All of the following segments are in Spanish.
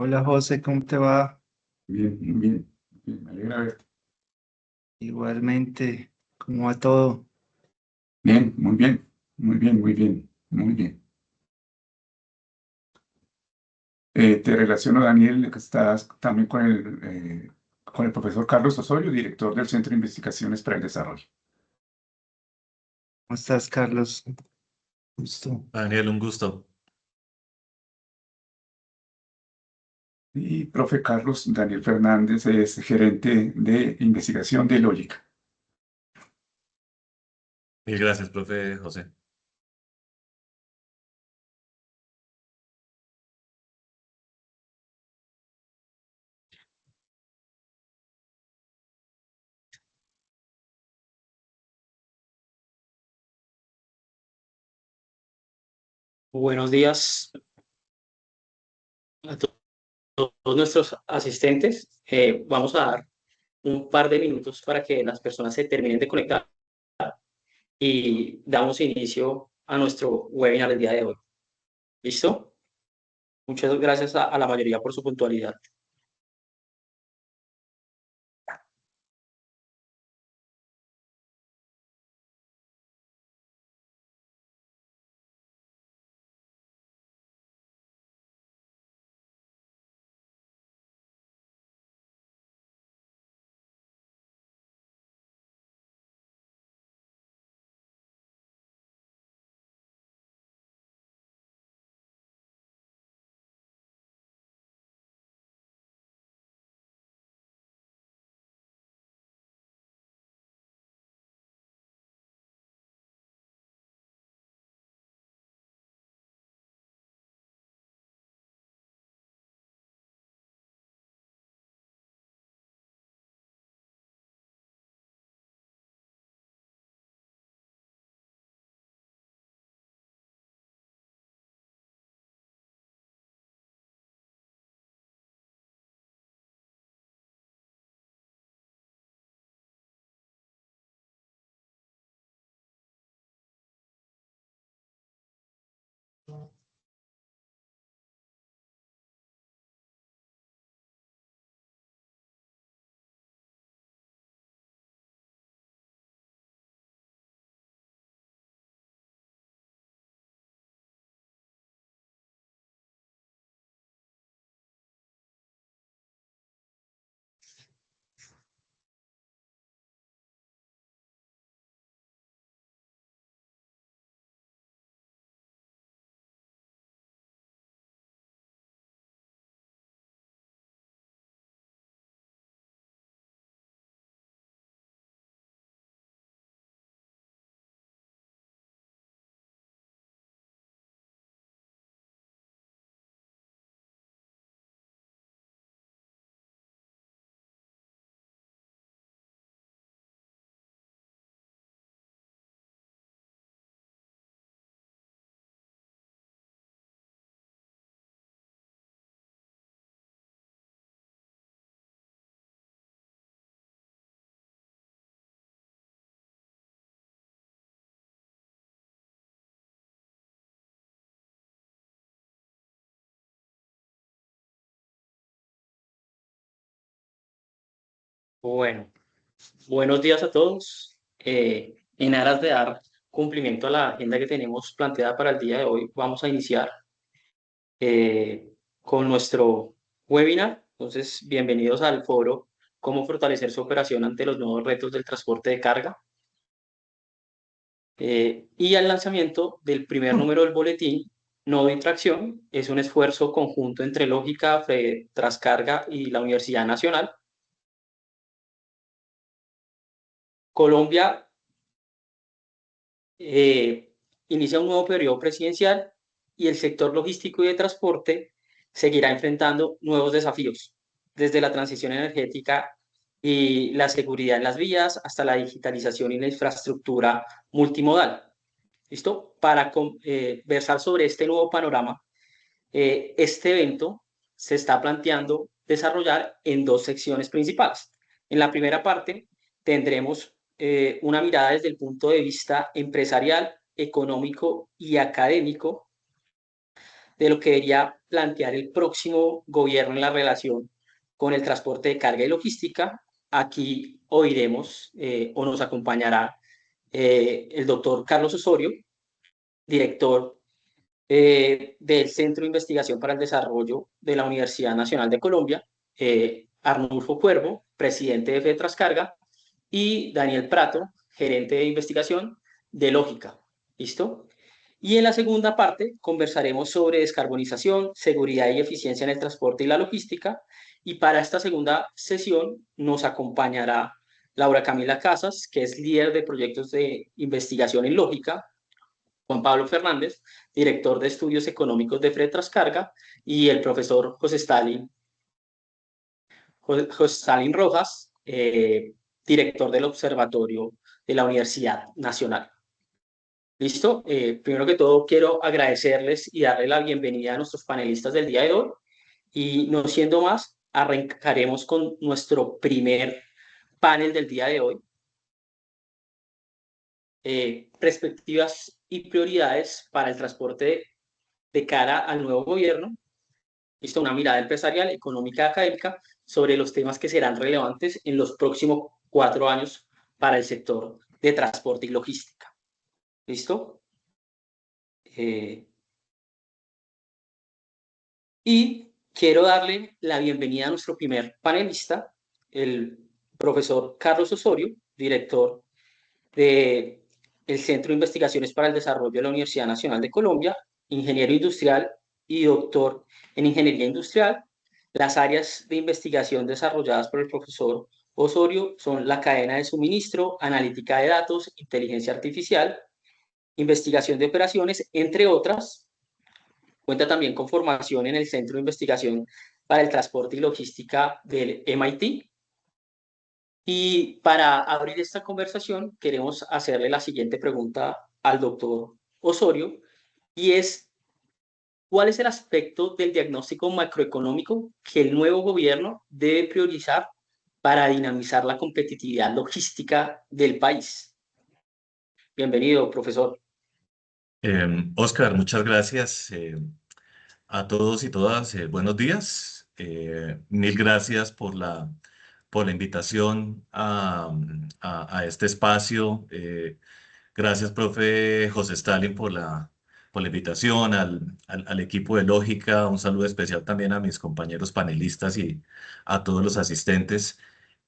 Hola José, ¿cómo te va? Bien, muy bien, bien, me alegra verte. Igualmente, ¿cómo va todo? Bien, muy bien, muy bien, muy bien, muy bien. Te relaciono, Daniel, que estás también con el profesor Carlos Osorio, director del Centro de Investigaciones para el Desarrollo. ¿Cómo estás, Carlos? Gusto. Daniel, un gusto. Y profe Carlos Daniel Fernández es gerente de investigación de Lógica. Mil gracias, profe José. Buenos días a todos nuestros asistentes. Vamos a dar un par de minutos para que las personas se terminen de conectar y damos inicio a nuestro webinar del día de hoy. ¿Listo? Muchas gracias a la mayoría por su puntualidad. Bueno, buenos días a todos. En aras de dar cumplimiento a la agenda que tenemos planteada para el día de hoy, vamos a iniciar con nuestro webinar. Entonces, bienvenidos al foro Cómo fortalecer su operación ante los nuevos retos del transporte de carga y al lanzamiento del primer número del boletín. Nodo y Tracción es un esfuerzo conjunto entre Lógica, Trascarga y la Universidad Nacional. Colombia inicia un nuevo periodo presidencial y el sector logístico y de transporte seguirá enfrentando nuevos desafíos, desde la transición energética y la seguridad en las vías hasta la digitalización y la infraestructura multimodal. ¿Listo? Para conversar sobre este nuevo panorama, este evento se está planteando desarrollar en dos secciones principales. En la primera parte tendremos una mirada desde el punto de vista empresarial, económico y académico de lo que debería plantear el próximo gobierno en la relación con el transporte de carga y logística. Aquí oiremos o nos acompañará el doctor Carlos Osorio, director del Centro de Investigación para el Desarrollo de la Universidad Nacional de Colombia, Arnulfo Cuervo, presidente de FETRASCarga, y Daniel Prato, gerente de investigación de Lógica. ¿Listo? Y en la segunda parte conversaremos sobre descarbonización, seguridad y eficiencia en el transporte y la logística. Y para esta segunda sesión nos acompañará Laura Camila Casas, que es líder de proyectos de investigación en lógica, Juan Pablo Fernández, director de estudios económicos de FETRASCarga, y el profesor José Stalin Rojas, director del Observatorio de la Universidad Nacional. ¿Listo? Primero que todo, quiero agradecerles y darle la bienvenida a nuestros panelistas del día de hoy. Y no siendo más, arrancaremos con nuestro primer panel del día de hoy. Perspectivas y prioridades para el transporte de cara al nuevo gobierno. ¿Listo? Una mirada empresarial, económica y académica sobre los temas que serán relevantes en los próximos 4 años para el sector de transporte y logística. ¿Listo? Y quiero darle la bienvenida a nuestro primer panelista, el profesor Carlos Osorio, director del Centro de Investigaciones para el Desarrollo de la Universidad Nacional de Colombia, ingeniero industrial y doctor en ingeniería industrial. Las áreas de investigación desarrolladas por el profesor Osorio son la cadena de suministro, analítica de datos, inteligencia artificial, investigación de operaciones, entre otras. Cuenta también con formación en el Centro de Investigación para el Transporte y Logística del MIT. Y para abrir esta conversación, queremos hacerle la siguiente pregunta al doctor Osorio, y es, ¿cuál es el aspecto del diagnóstico macroeconómico que el nuevo gobierno debe priorizar para dinamizar la competitividad logística del país? Bienvenido, profesor. Oscar, muchas gracias a todos y todas. Buenos días. Mil gracias por la invitación a este espacio. Gracias, profe José Stalin, por la invitación, al equipo de Lógica. Un saludo especial también a mis compañeros panelistas y a todos los asistentes.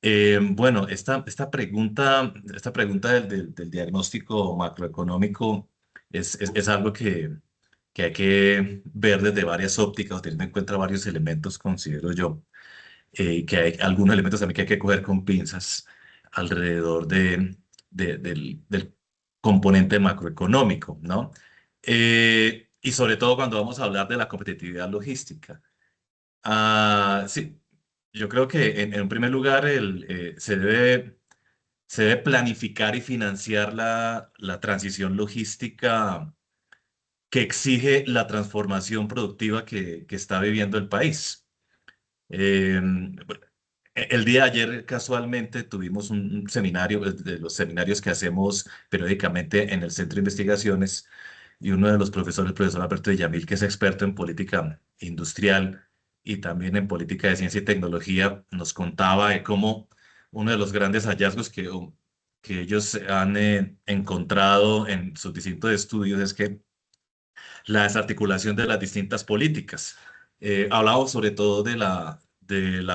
Bueno, esta pregunta del diagnóstico macroeconómico es algo que hay que ver desde varias ópticas, teniendo en cuenta varios elementos, considero yo, que hay algunos elementos también que hay que coger con pinzas alrededor del componente macroeconómico, ¿no? Y sobre todo cuando vamos a hablar de la competitividad logística. Sí, yo creo que en primer lugar se debe planificar y financiar la transición logística que exige la transformación productiva que está viviendo el país. El día de ayer casualmente tuvimos un seminario, de los seminarios que hacemos periódicamente en el Centro de Investigaciones, y uno de los profesores, el profesor Alberto Villamil, que es experto en política industrial y también en política de ciencia y tecnología, nos contaba de cómo uno de los grandes hallazgos que ellos han encontrado en sus distintos estudios es que la desarticulación de las distintas políticas. Hablamos sobre todo de la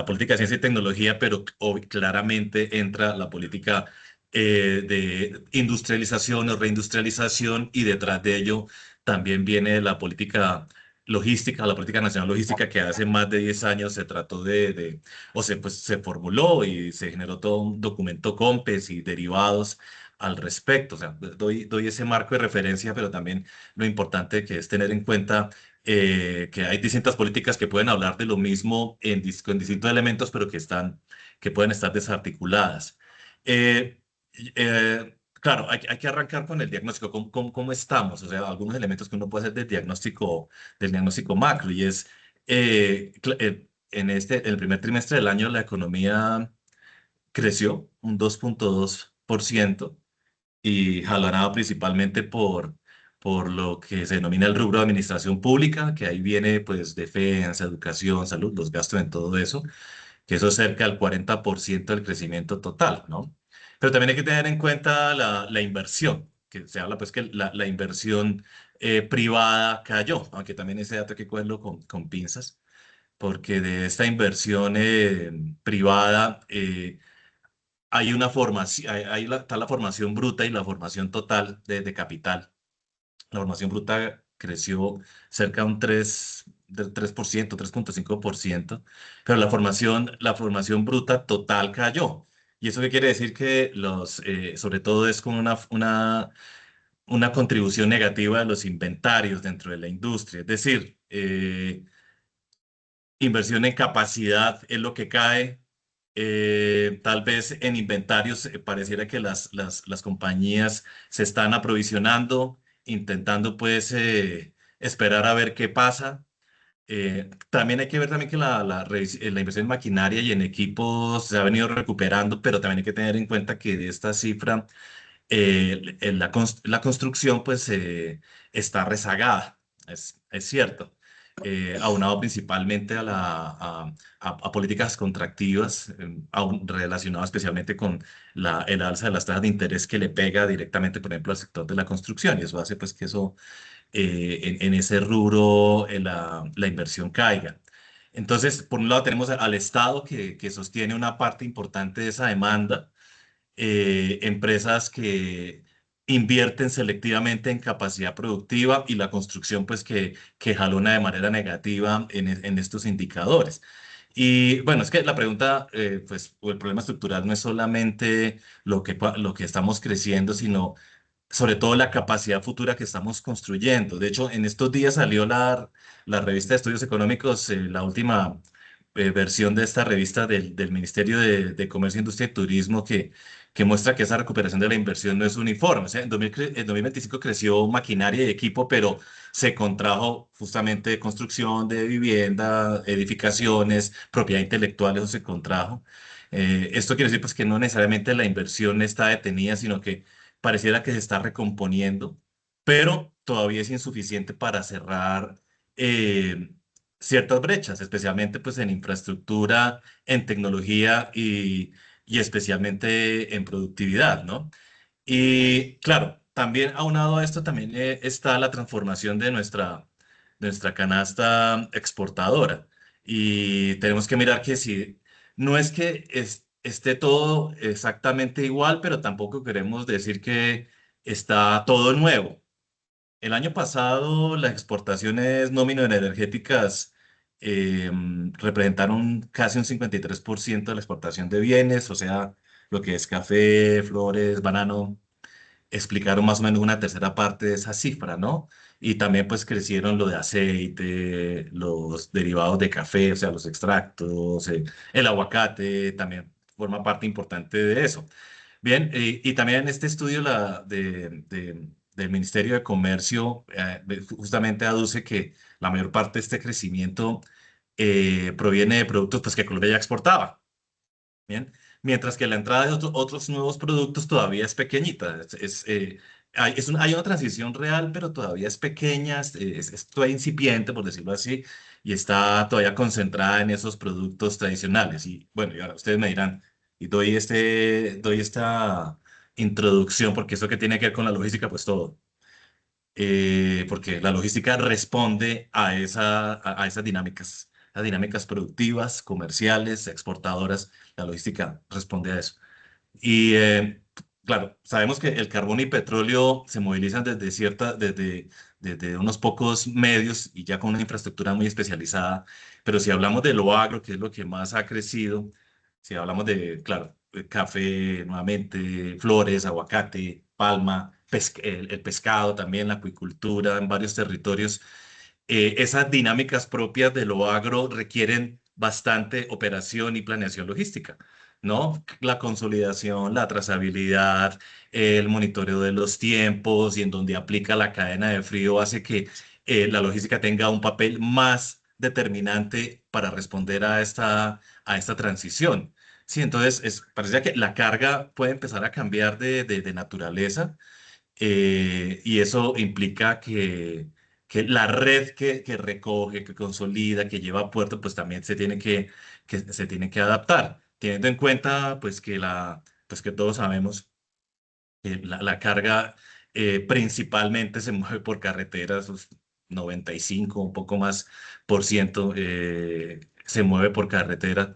política de ciencia y tecnología, pero claramente entra la política de industrialización o reindustrialización, y detrás de ello también viene la política logística, la política nacional logística, que hace más de 10 años se trató pues, se formuló y se generó todo un documento COMPES y derivados al respecto. O sea, doy ese marco de referencia, pero también lo importante que es tener en cuenta que hay distintas políticas que pueden hablar de lo mismo con distintos elementos, pero que pueden estar desarticuladas. Claro, hay que arrancar con el diagnóstico. ¿Cómo estamos? O sea, algunos elementos que uno puede hacer del diagnóstico macro, y es en el primer trimestre del año la economía creció un 2.2%, y jalonado principalmente por por lo que se denomina el rubro de administración pública, que ahí viene pues defensa, educación, salud, los gastos en todo eso, que eso es cerca del 40% del crecimiento total, ¿no? Pero también hay que tener en cuenta la inversión, que se habla pues que la inversión privada cayó, aunque también ese dato hay que cogerlo con pinzas, porque de esta inversión privada hay una formación, está la formación bruta y la formación total de capital. La formación bruta creció cerca de un 3%, 3,5%, pero la formación bruta total cayó. ¿Y eso qué quiere decir? Que sobre todo es como una contribución negativa de los inventarios dentro de la industria. Es decir, inversión en capacidad es lo que cae. Tal vez en inventarios pareciera que las compañías se están aprovisionando, intentando pues esperar a ver qué pasa. También hay que ver también que la inversión en maquinaria y en equipos se ha venido recuperando, pero también hay que tener en cuenta que de esta cifra la construcción pues está rezagada, es cierto, aunado principalmente a políticas contractivas, relacionado especialmente con el alza de las tasas de interés que le pega directamente, por ejemplo, al sector de la construcción, y eso hace pues que eso en ese rubro la inversión caiga. Entonces, por un lado tenemos al Estado que sostiene una parte importante de esa demanda, empresas que invierten selectivamente en capacidad productiva y la construcción pues que jalona de manera negativa en estos indicadores. Y bueno, es que la pregunta, pues, o el problema estructural no es solamente lo que estamos creciendo, sino sobre todo la capacidad futura que estamos construyendo. De hecho, en estos días salió la revista de Estudios Económicos, la última versión de esta revista del Ministerio de Comercio, Industria y Turismo, que muestra que esa recuperación de la inversión no es uniforme. O sea, en 2025 creció maquinaria y equipo, pero se contrajo justamente construcción de vivienda, edificaciones, propiedad intelectual, eso se contrajo. Esto quiere decir pues que no necesariamente la inversión está detenida, sino que pareciera que se está recomponiendo, pero todavía es insuficiente para cerrar eh, ciertas brechas, especialmente pues en infraestructura, en tecnología y especialmente en productividad, ¿no? Y claro, también aunado a esto también está la transformación de nuestra canasta exportadora. Y tenemos que mirar que si no es que esté todo exactamente igual, pero tampoco queremos decir que está todo nuevo. El año pasado las exportaciones nómino energéticas representaron casi un 53% de la exportación de bienes, o sea, lo que es café, flores, banano, explicaron más o menos una tercera parte de esa cifra, ¿no? Y también pues crecieron lo de aceite, los derivados de café, o sea, los extractos, el aguacate también forma parte importante de eso. Bien, y también en este estudio del Ministerio de Comercio justamente aduce que la mayor parte de este crecimiento proviene de productos pues, que Colombia ya exportaba. Bien, mientras que la entrada de otros nuevos productos todavía es pequeñita. Hay una transición real, pero todavía es pequeña, es todavía incipiente, por decirlo así, y está todavía concentrada en esos productos tradicionales. Y bueno, y ahora ustedes me dirán, y doy esta introducción, porque eso que tiene que ver con la logística, pues todo. Porque la logística responde a esas dinámicas, las dinámicas productivas, comerciales, exportadoras. La logística responde a eso. Y claro, sabemos que el carbón y petróleo se movilizan desde unos pocos medios y ya con una infraestructura muy especializada. Pero si hablamos de lo agro, que es lo que más ha crecido, si hablamos de, claro, café, nuevamente, flores, aguacate, palma, el pescado también, la acuicultura en varios territorios, esas dinámicas propias de lo agro requieren bastante operación y planeación logística, ¿no? La consolidación, la trazabilidad, el monitoreo de los tiempos y en donde aplica la cadena de frío hace que la logística tenga un papel más determinante para responder a esta transición. Sí, entonces parece que la carga puede empezar a cambiar de naturaleza y eso implica que la red que recoge, que consolida, que lleva a puerto, pues también se tiene que adaptar, teniendo en cuenta pues que todos sabemos que la carga principalmente se mueve por carreteras, pues, 95, un poco más por ciento se mueve por carretera.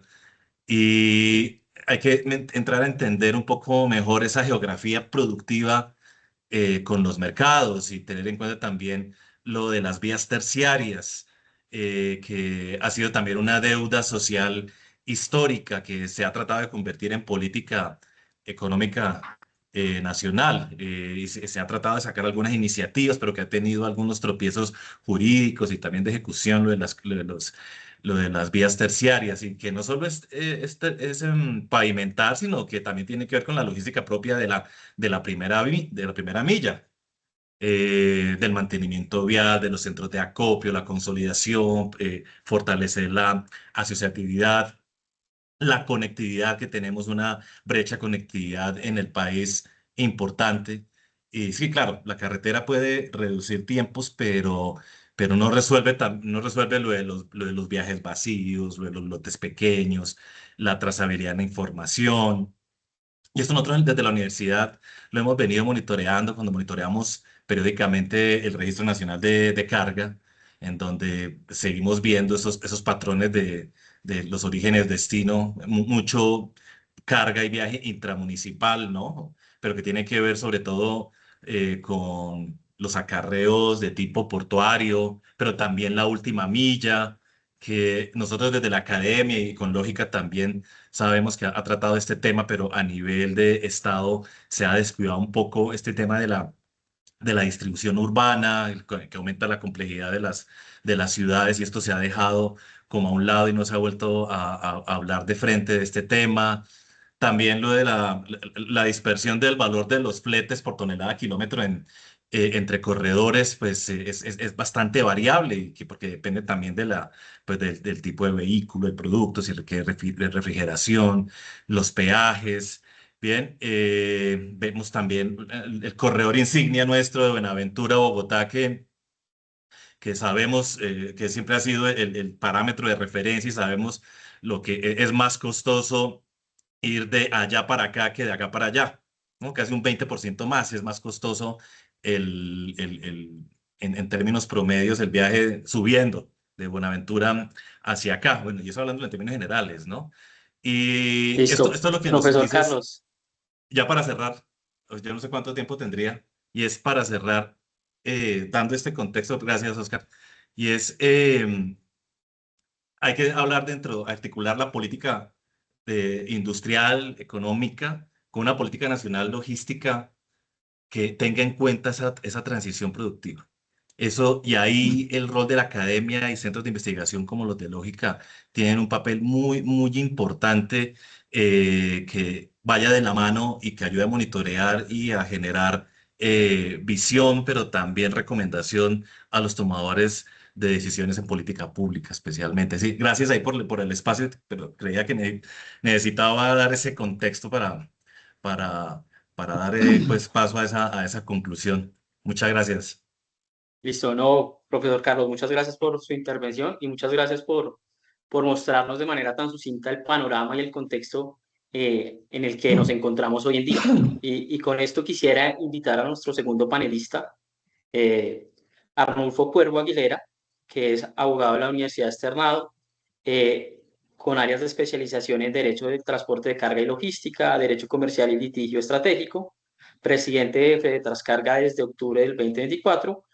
Y hay que entrar a entender un poco mejor esa geografía productiva con los mercados y tener en cuenta también lo de las vías terciarias, que ha sido también una deuda social histórica que se ha tratado de convertir en política económica nacional. Y se ha tratado de sacar algunas iniciativas, pero que ha tenido algunos tropiezos jurídicos y también de ejecución, lo de las vías terciarias, y que no solo es pavimentar, sino que también tiene que ver con la logística propia de la de la primera milla, del mantenimiento vial, de los centros de acopio, la consolidación, fortalecer la asociatividad, la conectividad, que tenemos una brecha de conectividad en el país importante. Y sí, claro, la carretera puede reducir tiempos, pero no resuelve lo de los viajes vacíos, lo de los lotes pequeños, la trazabilidad de la información. Y esto nosotros desde la universidad lo hemos venido monitoreando cuando monitoreamos periódicamente el Registro Nacional de Carga, en donde seguimos viendo esos patrones de los orígenes, destino, mucho carga y viaje intramunicipal, ¿no? Pero que tiene que ver sobre todo con los acarreos de tipo portuario, pero también la última milla, que nosotros desde la academia y con lógica también sabemos que ha tratado este tema, pero a nivel de Estado se ha descuidado un poco este tema de la distribución urbana, que aumenta la complejidad de las ciudades, y esto se ha dejado como a un lado y no se ha vuelto a hablar de frente de este tema. También lo de la dispersión del valor de los fletes por tonelada kilómetro entre corredores, pues es bastante variable, porque depende también pues, del tipo de vehículo, el producto, si requiere refrigeración, los peajes. Bien, vemos también el corredor insignia nuestro de Buenaventura, Bogotá, que sabemos que siempre ha sido el parámetro de referencia, y sabemos lo que es más costoso ir de allá para acá que de acá para allá, ¿no? Casi un 20% más es más costoso en términos promedios el viaje subiendo de Buenaventura hacia acá. Bueno, y eso hablando en términos generales, ¿no? Y Listo. esto es lo que nos Profesor dices, Carlos, ya para cerrar, pues yo no sé cuánto tiempo tendría, y es para cerrar, dando este contexto, gracias, Oscar, y hay que hablar articular la política industrial, económica, con una política nacional logística que tenga en cuenta esa transición productiva. Eso, y ahí el rol de la academia y centros de investigación como los de lógica tienen un papel muy, muy importante, que vaya de la mano y que ayude a monitorear y a generar visión, pero también recomendación a los tomadores de decisiones en política pública, especialmente. Sí, gracias ahí por el espacio, pero creía que necesitaba dar ese contexto para, para dar pues paso a esa conclusión. Muchas gracias. listo. No, profesor Carlos, muchas gracias por su intervención y muchas gracias por mostrarnos de manera tan sucinta el panorama y el contexto en el que nos encontramos hoy en día. Y con esto quisiera invitar a nuestro segundo panelista, eh, Arnulfo Cuervo Aguilera, que es abogado de la Universidad Externado, con áreas de especialización en Derecho de Transporte de Carga y Logística, Derecho Comercial y Litigio Estratégico, presidente de Fedetrascarga desde octubre del 2024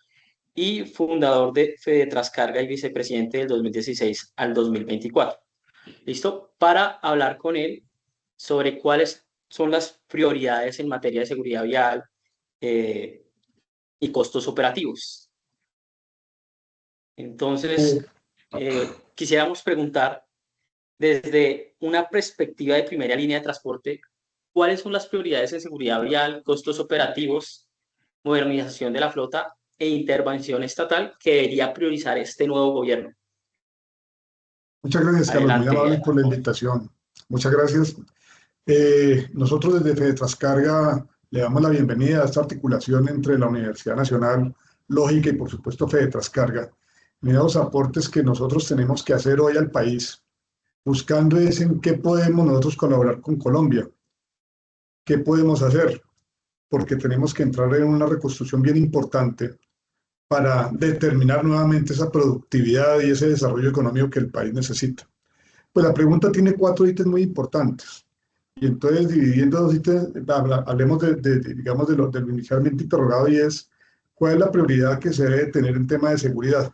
y fundador de Fedetrascarga y vicepresidente del 2016 al 2024. ¿Listo? Para hablar con él sobre cuáles son las prioridades en materia de seguridad vial y costos operativos. Entonces, quisiéramos preguntar, desde una perspectiva de primera línea de transporte, ¿cuáles son las prioridades en seguridad vial, costos operativos, modernización de la flota e intervención estatal que debería priorizar este nuevo gobierno? Muchas gracias, Carlos, muy Adelante. amable por la invitación. Muchas gracias. Nosotros desde Fedetrascarga le damos la bienvenida a esta articulación entre la Universidad Nacional, Lógica y por supuesto Fedetrascarga. Nuevos aportes que nosotros tenemos que hacer hoy al país, buscando es en qué podemos nosotros colaborar con Colombia, qué podemos hacer, porque tenemos que entrar en una reconstrucción bien importante para determinar nuevamente esa productividad y ese desarrollo económico que el país necesita. Pues la pregunta tiene 4 ítems muy importantes. Y entonces, dividiendo 2 ítems, hablemos digamos, de lo inicialmente interrogado, y es, ¿cuál es la prioridad que se debe tener en tema de seguridad?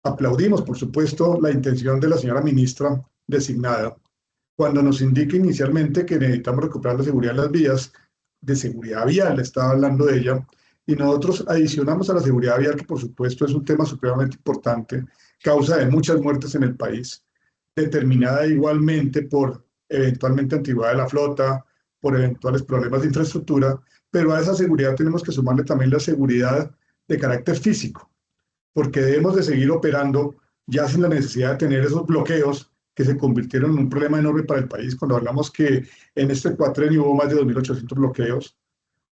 Aplaudimos, por supuesto, la intención de la señora ministra designada, cuando nos indica inicialmente que necesitamos recuperar la seguridad en las vías, de seguridad vial, estaba hablando de ella, y nosotros adicionamos a la seguridad vial, que por supuesto es un tema supremamente importante, causa de muchas muertes en el país, determinada igualmente por eventualmente antigüedad de la flota, por eventuales problemas de infraestructura, pero a esa seguridad tenemos que sumarle también la seguridad de carácter físico, porque debemos de seguir operando ya sin la necesidad de tener esos bloqueos que se convirtieron en un problema enorme para el país. Cuando hablamos que en este cuatrenio hubo más de 2.800 bloqueos,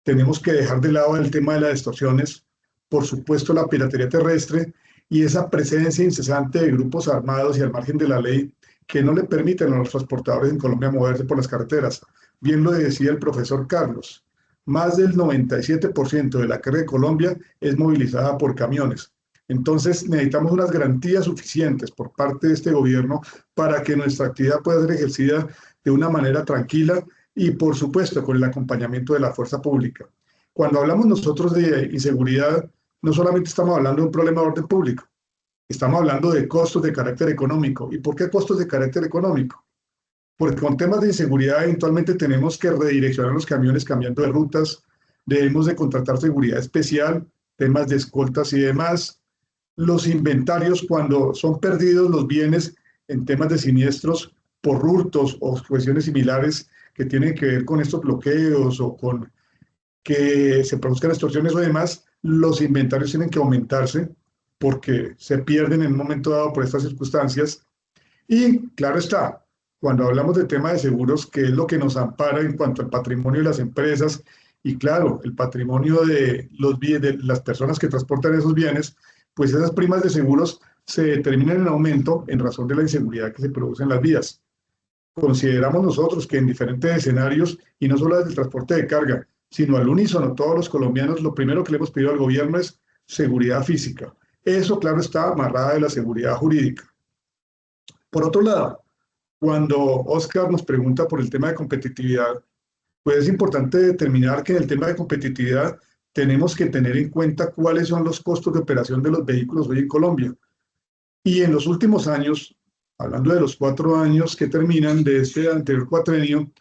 tenemos que dejar de lado el tema de las extorsiones, por supuesto la piratería terrestre y esa presencia incesante de grupos armados y al margen de la ley que no le permiten a los transportadores en Colombia moverse por las carreteras. Bien lo decía el profesor Carlos, más del 97% de la carga de Colombia es movilizada por camiones. Entonces necesitamos unas garantías suficientes por parte de este gobierno para que nuestra actividad pueda ser ejercida de una manera tranquila y por supuesto con el acompañamiento de la fuerza pública. Cuando hablamos nosotros de inseguridad, no solamente estamos hablando de un problema de orden público, estamos hablando de costos de carácter económico. ¿Y por qué costos de carácter económico? Porque con temas de inseguridad eventualmente tenemos que redireccionar los camiones cambiando de rutas, debemos de contratar seguridad especial, temas de escoltas y demás. Los inventarios, cuando son perdidos los bienes en temas de siniestros por hurtos o cuestiones similares que tienen que ver con estos bloqueos o con que se produzcan extorsiones o demás, los inventarios tienen que aumentarse porque se pierden en un momento dado por estas circunstancias. Y claro está, cuando hablamos de tema de seguros, que es lo que nos ampara en cuanto al patrimonio de las empresas y claro, el patrimonio de las personas que transportan esos bienes, pues esas primas de seguros se determinan en aumento en razón de la inseguridad que se produce en las vías. Consideramos nosotros que en diferentes escenarios, y no solo desde el transporte de carga, sino al unísono, todos los colombianos, lo primero que le hemos pedido al gobierno es seguridad física. Eso, claro, está amarrada de la seguridad jurídica. Por otro lado, cuando Oscar nos pregunta por el tema de competitividad, pues es importante determinar que en el tema de competitividad tenemos que tener en cuenta cuáles son los costos de operación de los vehículos hoy en Colombia. Y en los últimos años, hablando de los 4 años que terminan de este anterior cuatrenio,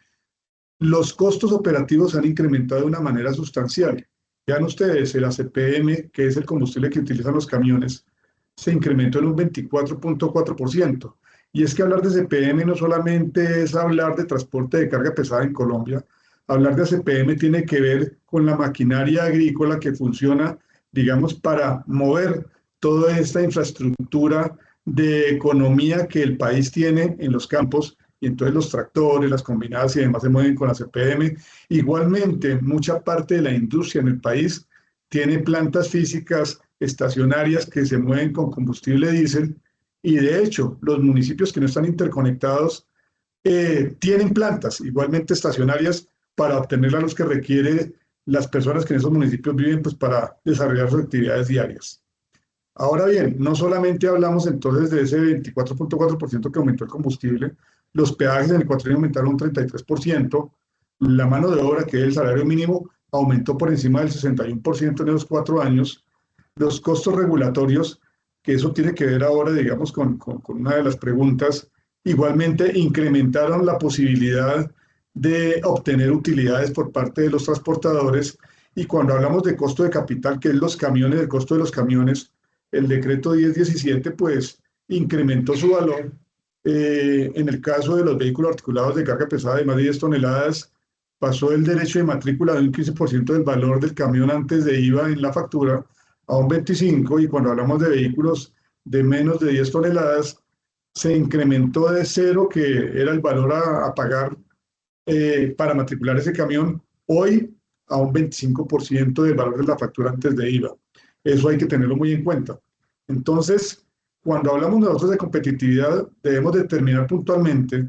los costos operativos han incrementado de una manera sustancial. Vean ustedes, el ACPM, que es el combustible que utilizan los camiones, se incrementó en un 24.4%. Y es que hablar de ACPM no solamente es hablar de transporte de carga pesada en Colombia. Hablar de ACPM tiene que ver con la maquinaria agrícola que funciona, digamos, para mover toda esta infraestructura de economía que el país tiene en los campos, y entonces los tractores, las combinadas y demás se mueven con ACPM. Igualmente, mucha parte de la industria en el país tiene plantas físicas estacionarias que se mueven con combustible diésel, y de hecho, los municipios que no están interconectados tienen plantas igualmente estacionarias para obtener la luz que requieren las personas que en esos municipios viven, pues para desarrollar sus actividades diarias. Ahora bien, no solamente hablamos entonces de ese 24.4% que aumentó el combustible, los peajes en el cuatrienio aumentaron un 33%, la mano de obra, que es el salario mínimo, aumentó por encima del 61% en esos 4 años, los costos regulatorios, que eso tiene que ver ahora, digamos, con una de las preguntas, igualmente incrementaron la posibilidad de obtener utilidades por parte de los transportadores, y cuando hablamos de costo de capital, que es los camiones, el costo de los camiones, el decreto 1017 pues incrementó su valor. En el caso de los vehículos articulados de carga pesada de más de 10 toneladas, pasó el derecho de matrícula de un 15% del valor del camión antes de IVA en la factura a un 25%, y cuando hablamos de vehículos de menos de 10 toneladas, se incrementó de 0, que era el valor a pagar para matricular ese camión. Hoy a un 25% del valor de la factura antes de IVA. Eso hay que tenerlo muy en cuenta. Entonces, cuando hablamos nosotros de competitividad, debemos determinar puntualmente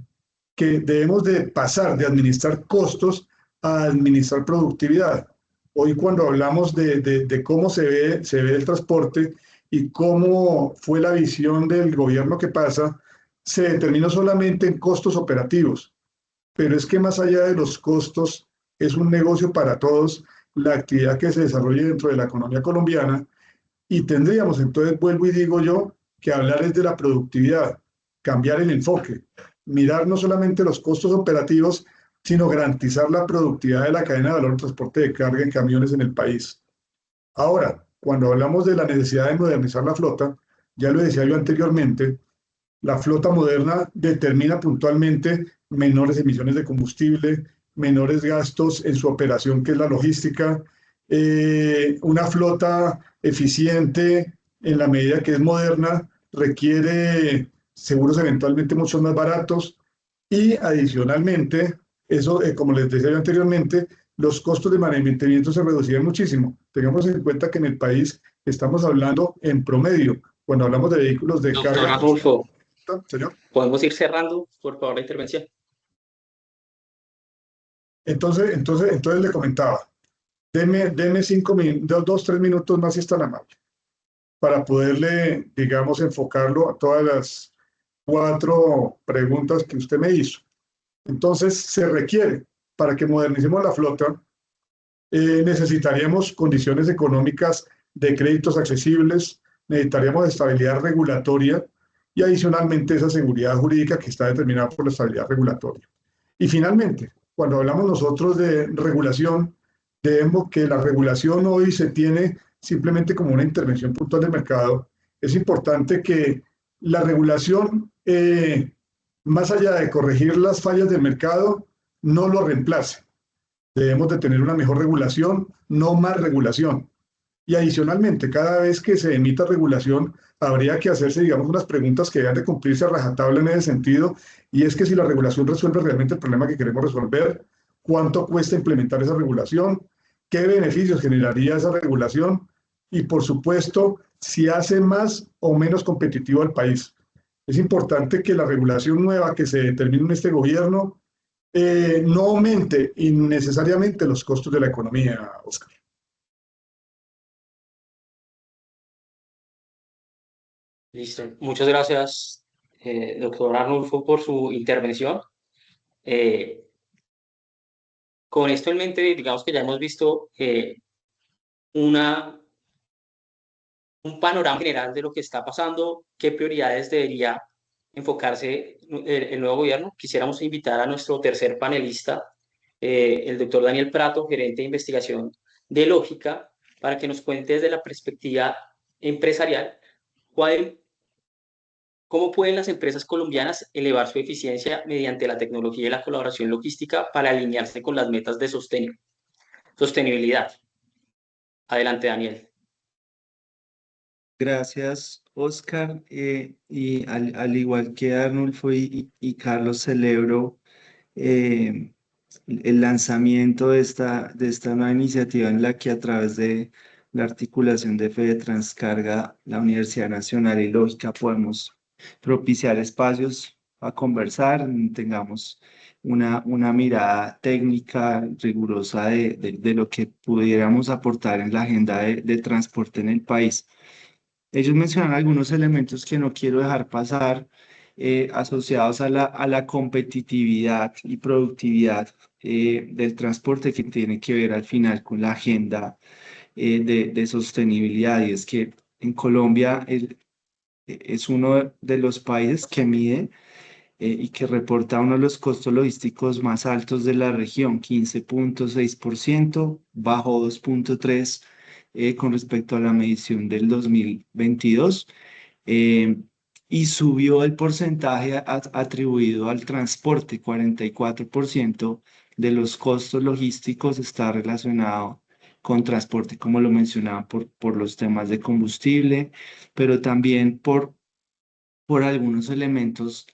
que debemos de pasar de administrar costos a administrar productividad. Hoy cuando hablamos de cómo se ve el transporte y cómo fue la visión del gobierno que pasa, se determina solamente en costos operativos. Pero es que más allá de los costos, es un negocio para todos la actividad que se desarrolle dentro de la economía colombiana y tendríamos, entonces vuelvo y digo yo, que hablar es de la productividad, cambiar el enfoque, mirar no solamente los costos operativos, sino garantizar la productividad de la cadena de valor del transporte de carga en camiones en el país. Ahora, cuando hablamos de la necesidad de modernizar la flota, ya lo decía yo anteriormente, la flota moderna determina puntualmente menores emisiones de combustible, menores gastos en su operación, que es la logística, una flota eficiente en la medida que es moderna, requiere seguros eventualmente mucho más baratos y adicionalmente, eso, como les decía yo anteriormente, los costos de mantenimiento se reducirían muchísimo. Tengamos en cuenta que en el país estamos hablando en promedio, cuando hablamos de vehículos de Doctor carga. Arnulfo, Señor. ¿podemos ir cerrando, por favor, la intervención? Entonces le comentaba, deme 5 minutos, 2, 3 minutos más si está la amable, para poderle, digamos, enfocarlo a todas las 4 preguntas que usted me hizo. Entonces, se requiere, para que modernicemos la flota, necesitaríamos condiciones económicas de créditos accesibles, necesitaríamos estabilidad regulatoria y adicionalmente esa seguridad jurídica que está determinada por la estabilidad regulatoria. Y finalmente, cuando hablamos nosotros de regulación, debemos que la regulación hoy se tiene simplemente como una intervención puntual del mercado. Es importante que la regulación, más allá de corregir las fallas del mercado, no lo reemplace. Debemos de tener una mejor regulación, no más regulación. Y adicionalmente, cada vez que se emita regulación, habría que hacerse, digamos, unas preguntas que deben de cumplirse a rajatabla en ese sentido, y es que si la regulación resuelve realmente el problema que queremos resolver, cuánto cuesta implementar esa regulación, qué beneficios generaría esa regulación, y por supuesto, si hace más o menos competitivo al país. Es importante que la regulación nueva que se determine en este gobierno no aumente innecesariamente los costos de la economía, Oscar. Listo. Muchas gracias, doctor Arnulfo, por su intervención. Con esto en mente, digamos que ya hemos visto un panorama general de lo que está pasando, qué prioridades debería enfocarse el nuevo gobierno. Quisiéramos invitar a nuestro tercer panelista, el doctor Daniel Prato, gerente de investigación de Lógica, para que nos cuente desde la perspectiva empresarial cómo pueden las empresas colombianas elevar su eficiencia mediante la tecnología y la colaboración logística para alinearse con las metas de sostenibilidad. Adelante, Daniel. Gracias, Oscar. Y al igual que Arnulfo y Carlos, celebro el lanzamiento de esta nueva iniciativa en la que a través de la articulación de Fede Transcarga, la Universidad Nacional y Lógica podemos propiciar espacios a conversar, tengamos una mirada técnica rigurosa de lo que pudiéramos aportar en la agenda de transporte en el país. Ellos mencionan algunos elementos que no quiero dejar pasar, asociados a la competitividad y productividad del transporte, que tiene que ver al final con la agenda de sostenibilidad. Y es que en Colombia es uno de los países que mide y que reporta uno de los costos logísticos más altos de la región, 15.6%, bajo 2.3% con respecto a la medición del 2022, y subió el porcentaje atribuido al transporte. 44% de los costos logísticos está relacionado con transporte, como lo mencionaba, por los temas de combustible, pero también por algunos elementos,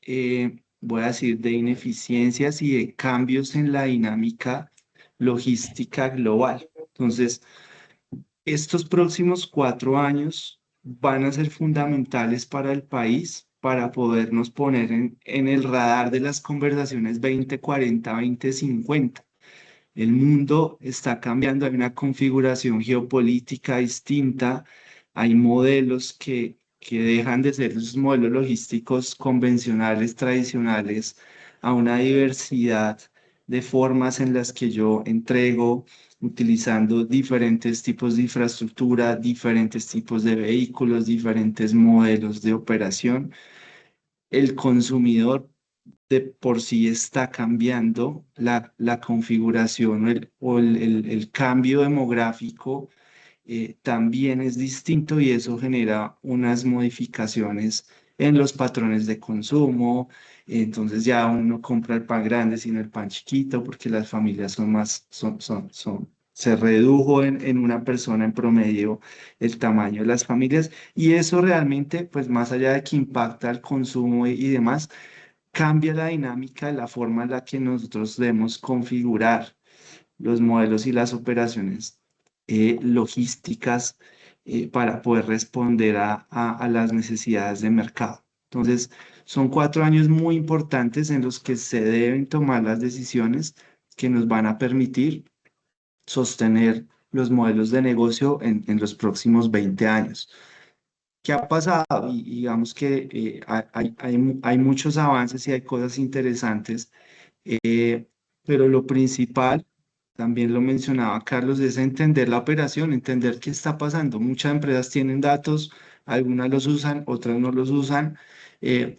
voy a decir, de ineficiencias y de cambios en la dinámica logística global. Entonces, estos próximos 4 años van a ser fundamentales para el país para podernos poner en el radar de las conversaciones 2040, 2050. El mundo está cambiando, hay una configuración geopolítica distinta, hay modelos que dejan de ser esos modelos logísticos convencionales, tradicionales, a una diversidad de formas en las que yo entrego, utilizando diferentes tipos de infraestructura, diferentes tipos de vehículos, diferentes modelos de operación. El consumidor de por sí está cambiando la configuración o el cambio demográfico también es distinto y eso genera unas modificaciones en los patrones de consumo. Entonces ya uno no compra el pan grande, sino el pan chiquito, porque las familias son más, se redujo en una persona en promedio el tamaño de las familias y eso realmente, pues más allá de que impacta el consumo y demás, cambia la dinámica de la forma en la que nosotros debemos configurar los modelos y las operaciones logísticas para poder responder a las necesidades de mercado. Entonces, son 4 años muy importantes en los que se deben tomar las decisiones que nos van a permitir sostener los modelos de negocio en los próximos 20 años. ¿Qué ha pasado? Y digamos que hay muchos avances y hay cosas interesantes, pero lo principal, también lo mencionaba Carlos, es entender la operación, entender qué está pasando. Muchas empresas tienen datos, algunas los usan, otras no los usan, eh,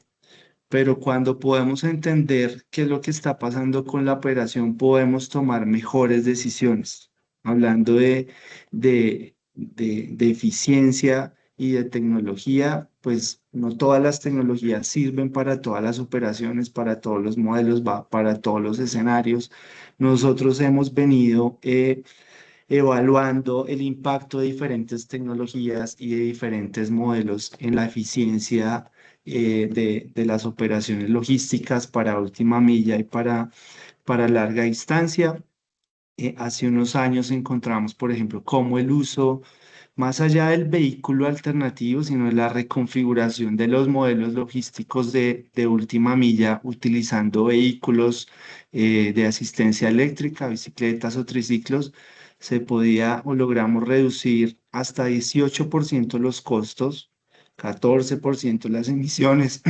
pero cuando podemos entender qué es lo que está pasando con la operación, podemos tomar mejores decisiones. Hablando de eficiencia y de tecnología, pues no todas las tecnologías sirven para todas las operaciones, para todos los modelos, para todos los escenarios. Nosotros hemos venido evaluando el impacto de diferentes tecnologías y de diferentes modelos en la eficiencia de las operaciones logísticas para última milla y para larga distancia. Hace unos años encontramos, por ejemplo, cómo el uso, más allá del vehículo alternativo, sino de la reconfiguración de los modelos logísticos de última milla, utilizando vehículos de asistencia eléctrica, bicicletas o triciclos, se podía o logramos reducir hasta 18% los costos, 14% las emisiones.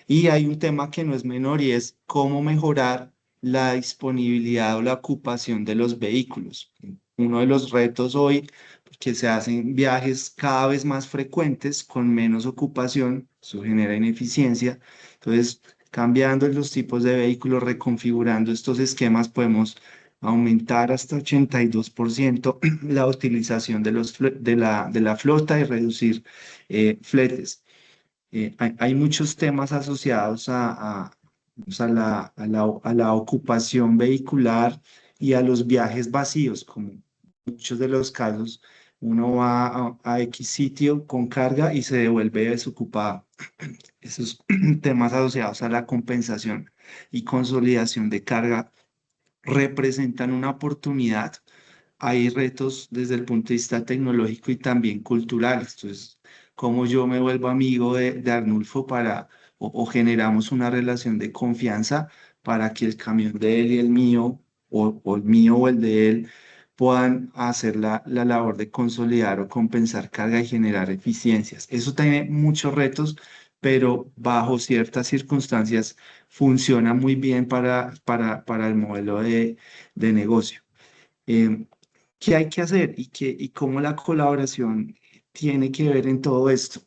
Y hay un tema que no es menor y es cómo mejorar la disponibilidad o la ocupación de los vehículos. Uno de los retos hoy, que se hacen viajes cada vez más frecuentes con menos ocupación, eso genera ineficiencia. Entonces, cambiando los tipos de vehículos, reconfigurando estos esquemas, podemos aumentar hasta 82% la utilización de la flota y reducir fletes. Hay muchos temas asociados pues, a la ocupación vehicular y a los viajes vacíos, como en muchos de los casos, uno va a X sitio con carga y se devuelve desocupado. Esos temas asociados a la compensación y consolidación de carga representan una oportunidad. Hay retos desde el punto de vista tecnológico y también cultural. Entonces, cómo yo me vuelvo amigo de Arnulfo o generamos una relación de confianza para que el camión de él y el mío, o el mío o el de él, puedan hacer la labor de consolidar o compensar carga y generar eficiencias. Eso tiene muchos retos, pero bajo ciertas circunstancias funciona muy bien para el modelo de negocio. Em, ¿Qué hay que hacer y cómo la colaboración tiene que ver en todo esto?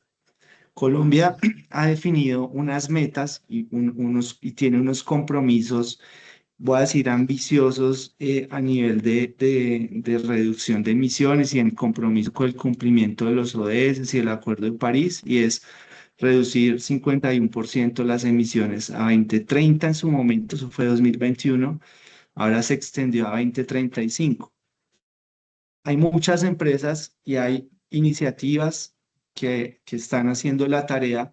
Colombia ha definido unas metas y tiene unos compromisos, voy a decir, ambiciosos a nivel de reducción de emisiones y en compromiso con el cumplimiento de los ODS y el Acuerdo de París, y es reducir 51% las emisiones a 2030 en su momento, eso fue 2021, ahora se extendió a 2035. Hay muchas empresas y hay iniciativas que están haciendo la tarea.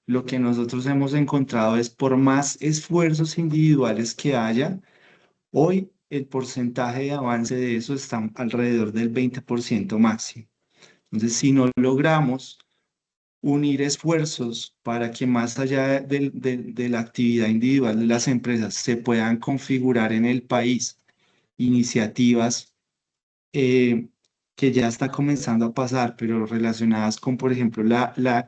Lo que nosotros hemos encontrado es por más esfuerzos individuales que haya, hoy el porcentaje de avance de eso está alrededor del 20% máximo. Entonces, si no logramos unir esfuerzos para que más allá de la actividad individual de las empresas se puedan configurar en el país iniciativas que ya está comenzando a pasar, pero relacionadas con, por ejemplo,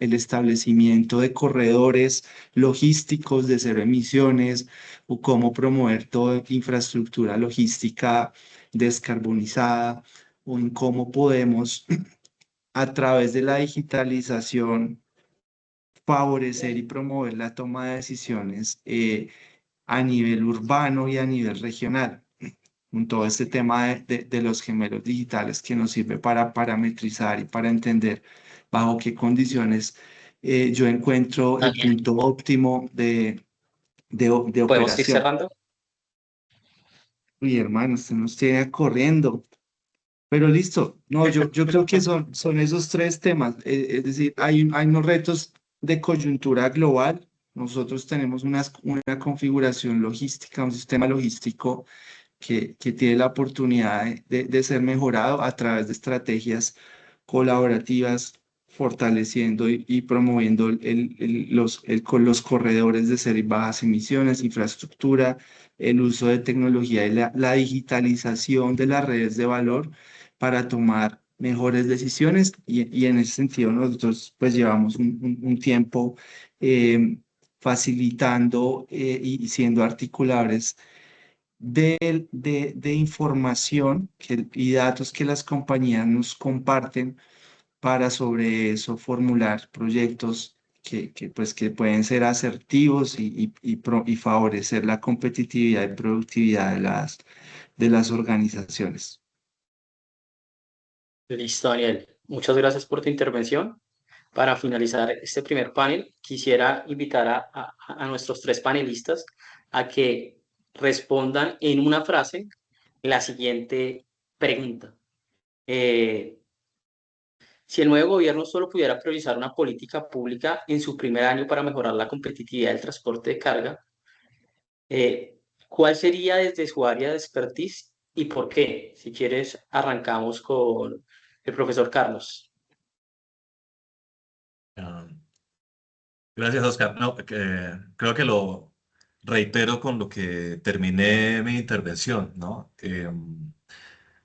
el establecimiento de corredores logísticos de cero emisiones o cómo promover toda infraestructura logística descarbonizada o en cómo podemos a través de la digitalización favorecer y promover la toma de decisiones a nivel urbano y a nivel regional, con todo este tema de los gemelos digitales que nos sirve para parametrizar y para entender bajo qué condiciones yo encuentro el Daniel, punto óptimo de ¿podemos ir operación. cerrando? Uy, hermano, usted nos tiene corriendo. Pero listo, no, yo creo que son esos tres temas. Es decir, hay unos retos de coyuntura global. Nosotros tenemos una configuración logística, un sistema logístico que tiene la oportunidad de ser mejorado a través de estrategias colaborativas, fortaleciendo y promoviendo los corredores de cero y bajas emisiones, infraestructura, el uso de tecnología y la digitalización de las redes de valor para tomar mejores decisiones y en ese sentido nosotros pues llevamos un tiempo facilitando y siendo articuladores de información y datos que las compañías nos comparten para sobre eso formular proyectos pues, que pueden ser asertivos y favorecer la competitividad y productividad de las organizaciones. Listo, Daniel. Muchas gracias por tu intervención. Para finalizar este primer panel, quisiera invitar a nuestros tres panelistas a que respondan en una frase la siguiente pregunta. Si el nuevo gobierno solo pudiera priorizar una política pública en su primer año para mejorar la competitividad del transporte de carga, ¿cuál sería desde su área de expertise y por qué? Si quieres, arrancamos con el profesor Carlos. Ah, gracias, Oscar. No, creo que lo reitero con lo que terminé mi intervención, ¿no?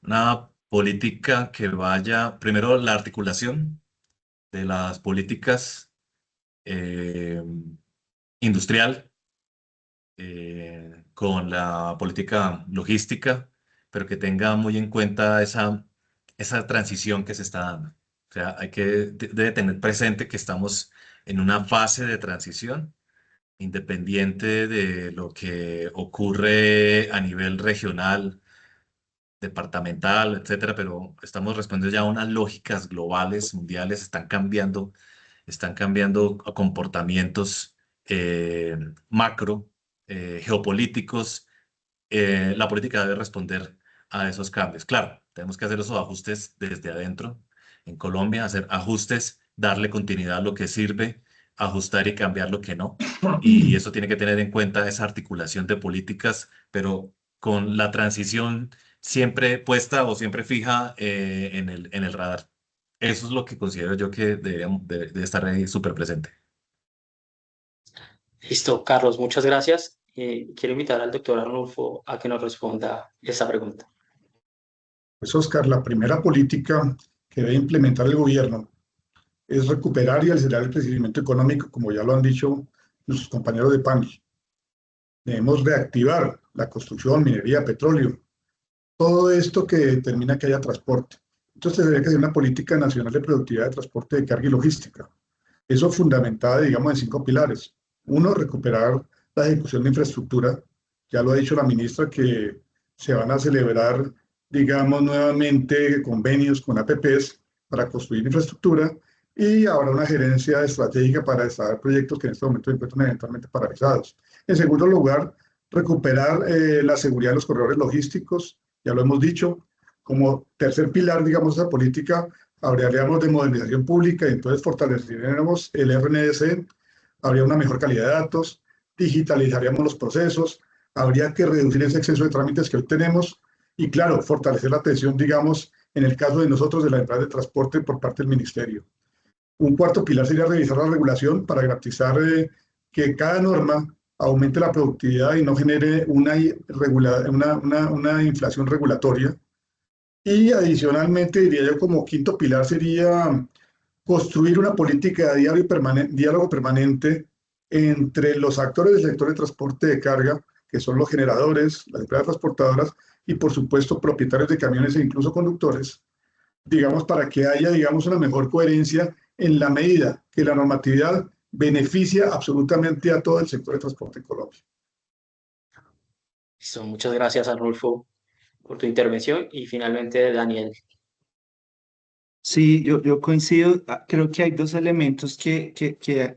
Una política que vaya, primero, la articulación de las políticas eh, industrial con la política logística, pero que tenga muy en cuenta esa transición que se está dando. O sea, debe tener presente que estamos en una fase de transición independiente de lo que ocurre a nivel regional, departamental, etcétera, pero estamos respondiendo ya a unas lógicas globales, mundiales, están cambiando comportamientos macro, geopolíticos. La política debe responder a esos cambios. Claro, tenemos que hacer esos ajustes desde adentro, en Colombia, hacer ajustes, darle continuidad a lo que sirve, ajustar y cambiar lo que no. Y eso tiene que tener en cuenta esa articulación de políticas, pero con la transición siempre puesta o siempre fija en el radar. Eso es lo que considero yo que debe estar ahí súper presente. Listo, Carlos, muchas gracias. Quiero invitar al doctor Arnulfo a que nos responda esa pregunta. Pues, Oscar, la primera política que debe implementar el gobierno es recuperar y acelerar el crecimiento económico, como ya lo han dicho nuestros compañeros de panel. Debemos reactivar la construcción, minería, petróleo, todo esto que determina que haya transporte. Entonces, debería que ser una política nacional de productividad de transporte de carga y logística. Eso fundamentada, digamos, en 5 pilares. Uno, recuperar la ejecución de infraestructura. Ya lo ha dicho la ministra que se van a celebrar, digamos, nuevamente convenios con APPs para construir infraestructura y habrá una gerencia estratégica para desarrollar proyectos que en este momento se encuentran eventualmente paralizados. En segundo lugar, recuperar la seguridad de los corredores logísticos, ya lo hemos dicho. Como tercer pilar, digamos, de esa política, hablaríamos de modernización pública y entonces fortaleceríamos el RNDC, habría una mejor calidad de datos, digitalizaríamos los procesos, habría que reducir ese exceso de trámites que hoy tenemos y, claro, fortalecer la atención, digamos, en el caso de nosotros, de la empresa de transporte por parte del ministerio. Un cuarto pilar sería revisar la regulación para garantizar que cada norma aumente la productividad y no genere una inflación regulatoria. Y adicionalmente, diría yo, como quinto pilar sería construir una política de diálogo permanente entre los actores del sector de transporte de carga, que son los generadores, las empresas transportadoras y, por supuesto, propietarios de camiones e incluso conductores, digamos, para que haya, digamos, una mejor coherencia en la medida que la normatividad beneficia absolutamente a todo el sector de transporte en Colombia. Listo, muchas gracias, Arnulfo, por tu intervención. Y finalmente, Daniel. Sí, yo coincido. Creo que hay dos elementos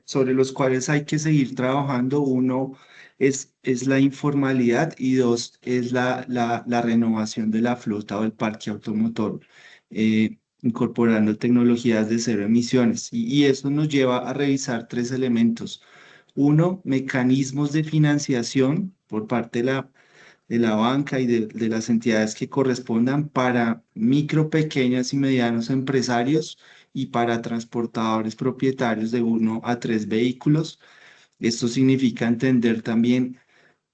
sobre los cuales hay que seguir trabajando. Uno es la informalidad y dos es la renovación de la flota o el parque automotor, incorporando tecnologías de cero emisiones. Y eso nos lleva a revisar tres elementos. Uno, mecanismos de financiación por parte de la banca y de las entidades que correspondan para micro, pequeñas y medianos empresarios y para transportadores propietarios de 1 a 3 vehículos. Esto significa entender también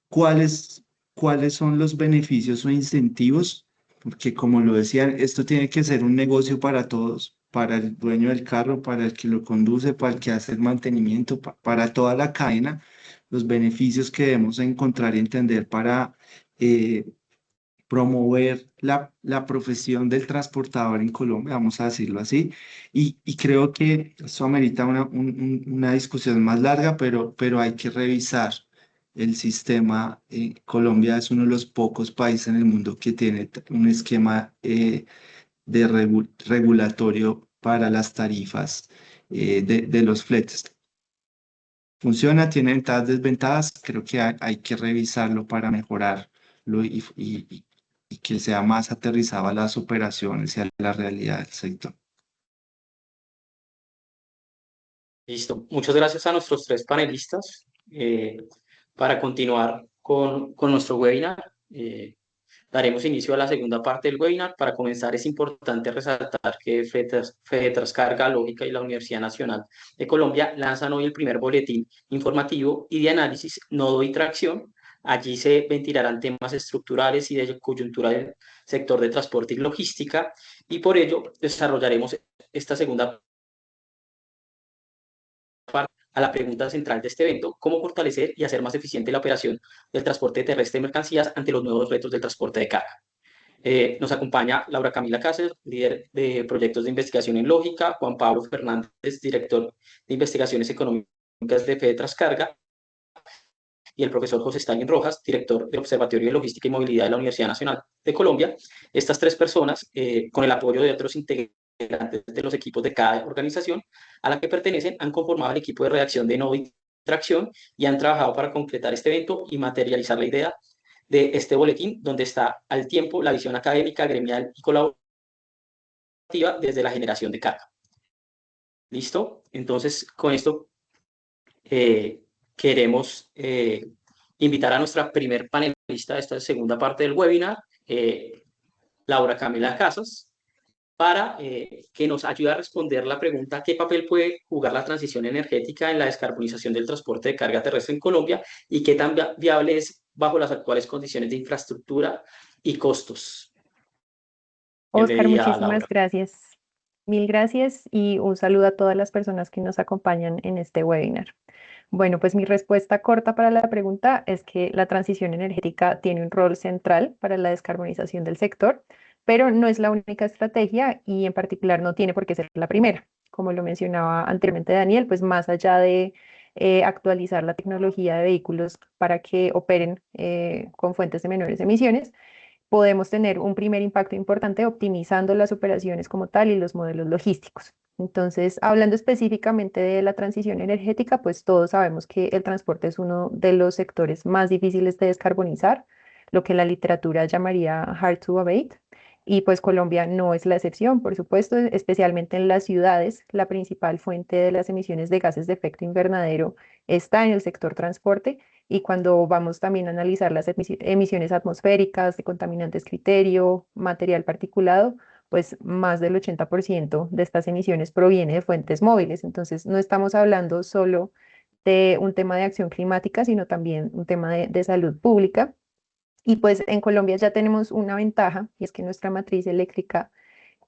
cuáles, cuáles son los beneficios o incentivos, porque como lo decían, esto tiene que ser un negocio para todos, para el dueño del carro, para el que lo conduce, para el que hace el mantenimiento, para toda la cadena, los beneficios que debemos encontrar y entender para eh, promover la profesión del transportador en Colombia, vamos a decirlo así, y creo que eso amerita una discusión más larga, pero hay que revisar el sistema. Colombia es uno de los pocos países en el mundo que tiene un esquema de regulatorio para las tarifas de los fletes. Funciona, tiene ventajas, desventajas, creo que hay que revisarlo para mejorarlo y que sea más aterrizado a las operaciones y a la realidad del sector. Listo. Muchas gracias a nuestros tres panelistas. Para continuar con nuestro webinar, daremos inicio a la segunda parte del webinar. Para comenzar, es importante resaltar que FedeTranscarga, Lógica y la Universidad Nacional de Colombia lanzan hoy el primer boletín informativo y de análisis Nodo y Tracción. Allí se ventilarán temas estructurales y de coyuntura del sector de transporte y logística, y por ello desarrollaremos esta segunda parte a la pregunta central de este evento: cómo fortalecer y hacer más eficiente la operación del transporte terrestre de mercancías ante los nuevos retos del transporte de carga. Nos acompaña Laura Camila Cáceres, líder de proyectos de investigación en lógica; Juan Pablo Fernández, director de investigaciones económicas de FedeTranscarga; y el profesor José Stalin Rojas, director del Observatorio de Logística y Movilidad de la Universidad Nacional de Colombia. Estas tres personas, con el apoyo de otros integrantes de los equipos de cada organización a la que pertenecen, han conformado el equipo de redacción de Nodo y Tracción y han trabajado para concretar este evento y materializar la idea de este boletín, donde está al tiempo la visión académica, gremial y colaborativa desde la generación de carga. ¿Listo? Entonces, con esto queremos invitar a nuestra primer panelista de esta segunda parte del webinar, Laura Camila Casas, para que nos ayude a responder la pregunta: ¿qué papel puede jugar la transición energética en la descarbonización del transporte de carga terrestre en Colombia y qué tan viable es bajo las actuales condiciones de infraestructura y costos? Oscar, Bienvenida, Laura. muchísimas gracias. Mil gracias y un saludo a todas las personas que nos acompañan en este webinar. Bueno, pues mi respuesta corta para la pregunta es que la transición energética tiene un rol central para la descarbonización del sector, pero no es la única estrategia y en particular no tiene por qué ser la primera. Como lo mencionaba anteriormente Daniel, pues más allá de actualizar la tecnología de vehículos para que operen con fuentes de menores emisiones, podemos tener un primer impacto importante optimizando las operaciones como tal y los modelos logísticos. Entonces, hablando específicamente de la transición energética, pues todos sabemos que el transporte es uno de los sectores más difíciles de descarbonizar, lo que la literatura llamaría hard to abate. Y pues Colombia no es la excepción, por supuesto, especialmente en las ciudades. La principal fuente de las emisiones de gases de efecto invernadero está en el sector transporte Y cuando vamos también a analizar las emisiones atmosféricas de contaminantes criterio, material particulado, pues más del 80% de estas emisiones proviene de fuentes móviles. Entonces, no estamos hablando solo de un tema de acción climática, sino también un tema de salud pública. Y pues en Colombia ya tenemos una ventaja, y es que nuestra matriz eléctrica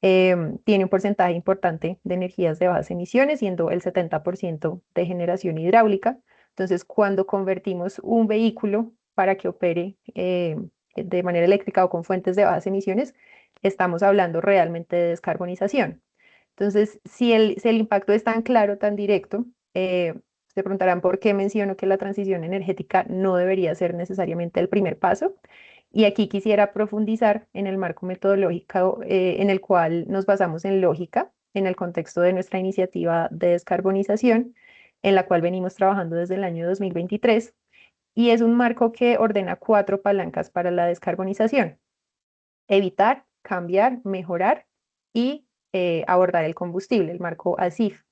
tiene un porcentaje importante de energías de bajas emisiones, siendo el 70% de generación hidráulica. Entonces, cuando convertimos un vehículo para que opere de manera eléctrica o con fuentes de bajas emisiones, estamos hablando realmente de descarbonización. Entonces, si el impacto es tan claro, tan directo, se preguntarán por qué menciono que la transición energética no debería ser necesariamente el primer paso. Y aquí quisiera profundizar en el marco metodológico en el cual nos basamos en lógica, en el contexto de nuestra iniciativa de descarbonización, en la cual venimos trabajando desde el año 2023, y es un marco que ordena 4 palancas para la descarbonización: evitar, cambiar, mejorar y abordar el combustible, el marco ASIF,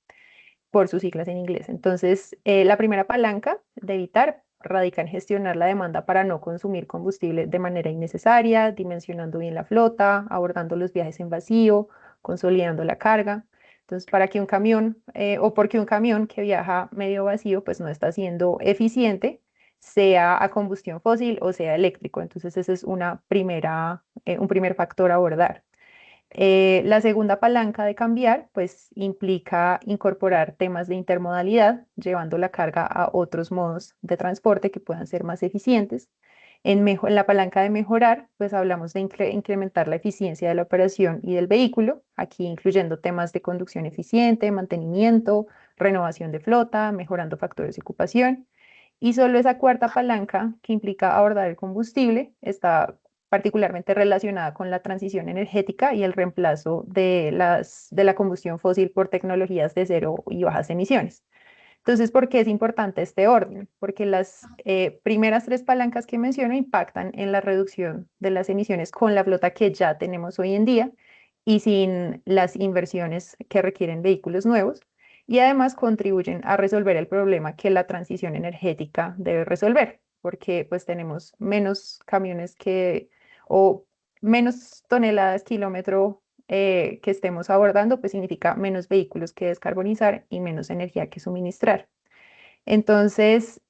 por sus siglas en inglés. Entonces, la primera palanca de evitar radica en gestionar la demanda para no consumir combustible de manera innecesaria, dimensionando bien la flota, abordando los viajes en vacío, consolidando la carga. Entonces, para que un camión o porque un camión que viaja medio vacío pues no está siendo eficiente, sea a combustión fósil o sea eléctrico. Entonces, ese es un primer factor a abordar. La segunda palanca de cambiar, pues implica incorporar temas de intermodalidad, llevando la carga a otros modos de transporte que puedan ser más eficientes. En la palanca de mejorar, pues hablamos de incrementar la eficiencia de la operación y del vehículo, aquí incluyendo temas de conducción eficiente, mantenimiento, renovación de flota, mejorando factores de ocupación. Y solo esa cuarta palanca, que implica abordar el combustible, está particularmente relacionada con la transición energética y el reemplazo de la combustión fósil por tecnologías de cero y bajas emisiones. Entonces, ¿por qué es importante este orden? Porque las primeras 3 palancas que menciono impactan en la reducción de las emisiones con la flota que ya tenemos hoy en día y sin las inversiones que requieren vehículos nuevos, y además contribuyen a resolver el problema que la transición energética debe resolver, porque pues tenemos menos camiones o menos toneladas kilómetro que estemos abordando, pues significa menos vehículos que descarbonizar y menos energía que suministrar. Entonces,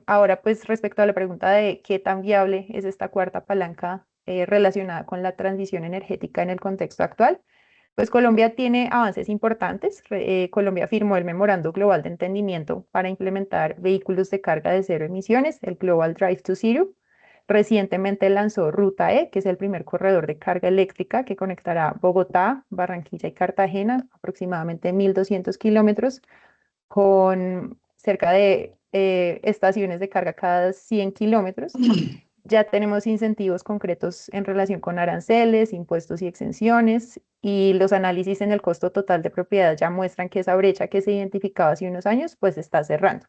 ahora pues respecto a la pregunta de qué tan viable es esta cuarta palanca relacionada con la transición energética en el contexto actual, pues Colombia tiene avances importantes. Colombia firmó el Memorando Global de Entendimiento para implementar vehículos de carga de cero emisiones, el Global Drive to Zero. Recientemente lanzó Ruta E, que es el primer corredor de carga eléctrica que conectará Bogotá, Barranquilla y Cartagena, aproximadamente 1.200 kilómetros, con cerca de estaciones de carga cada 100 kilómetros. Ya tenemos incentivos concretos en relación con aranceles, impuestos y exenciones, y los análisis en el costo total de propiedad ya muestran que esa brecha que se identificaba hace unos años pues está cerrando.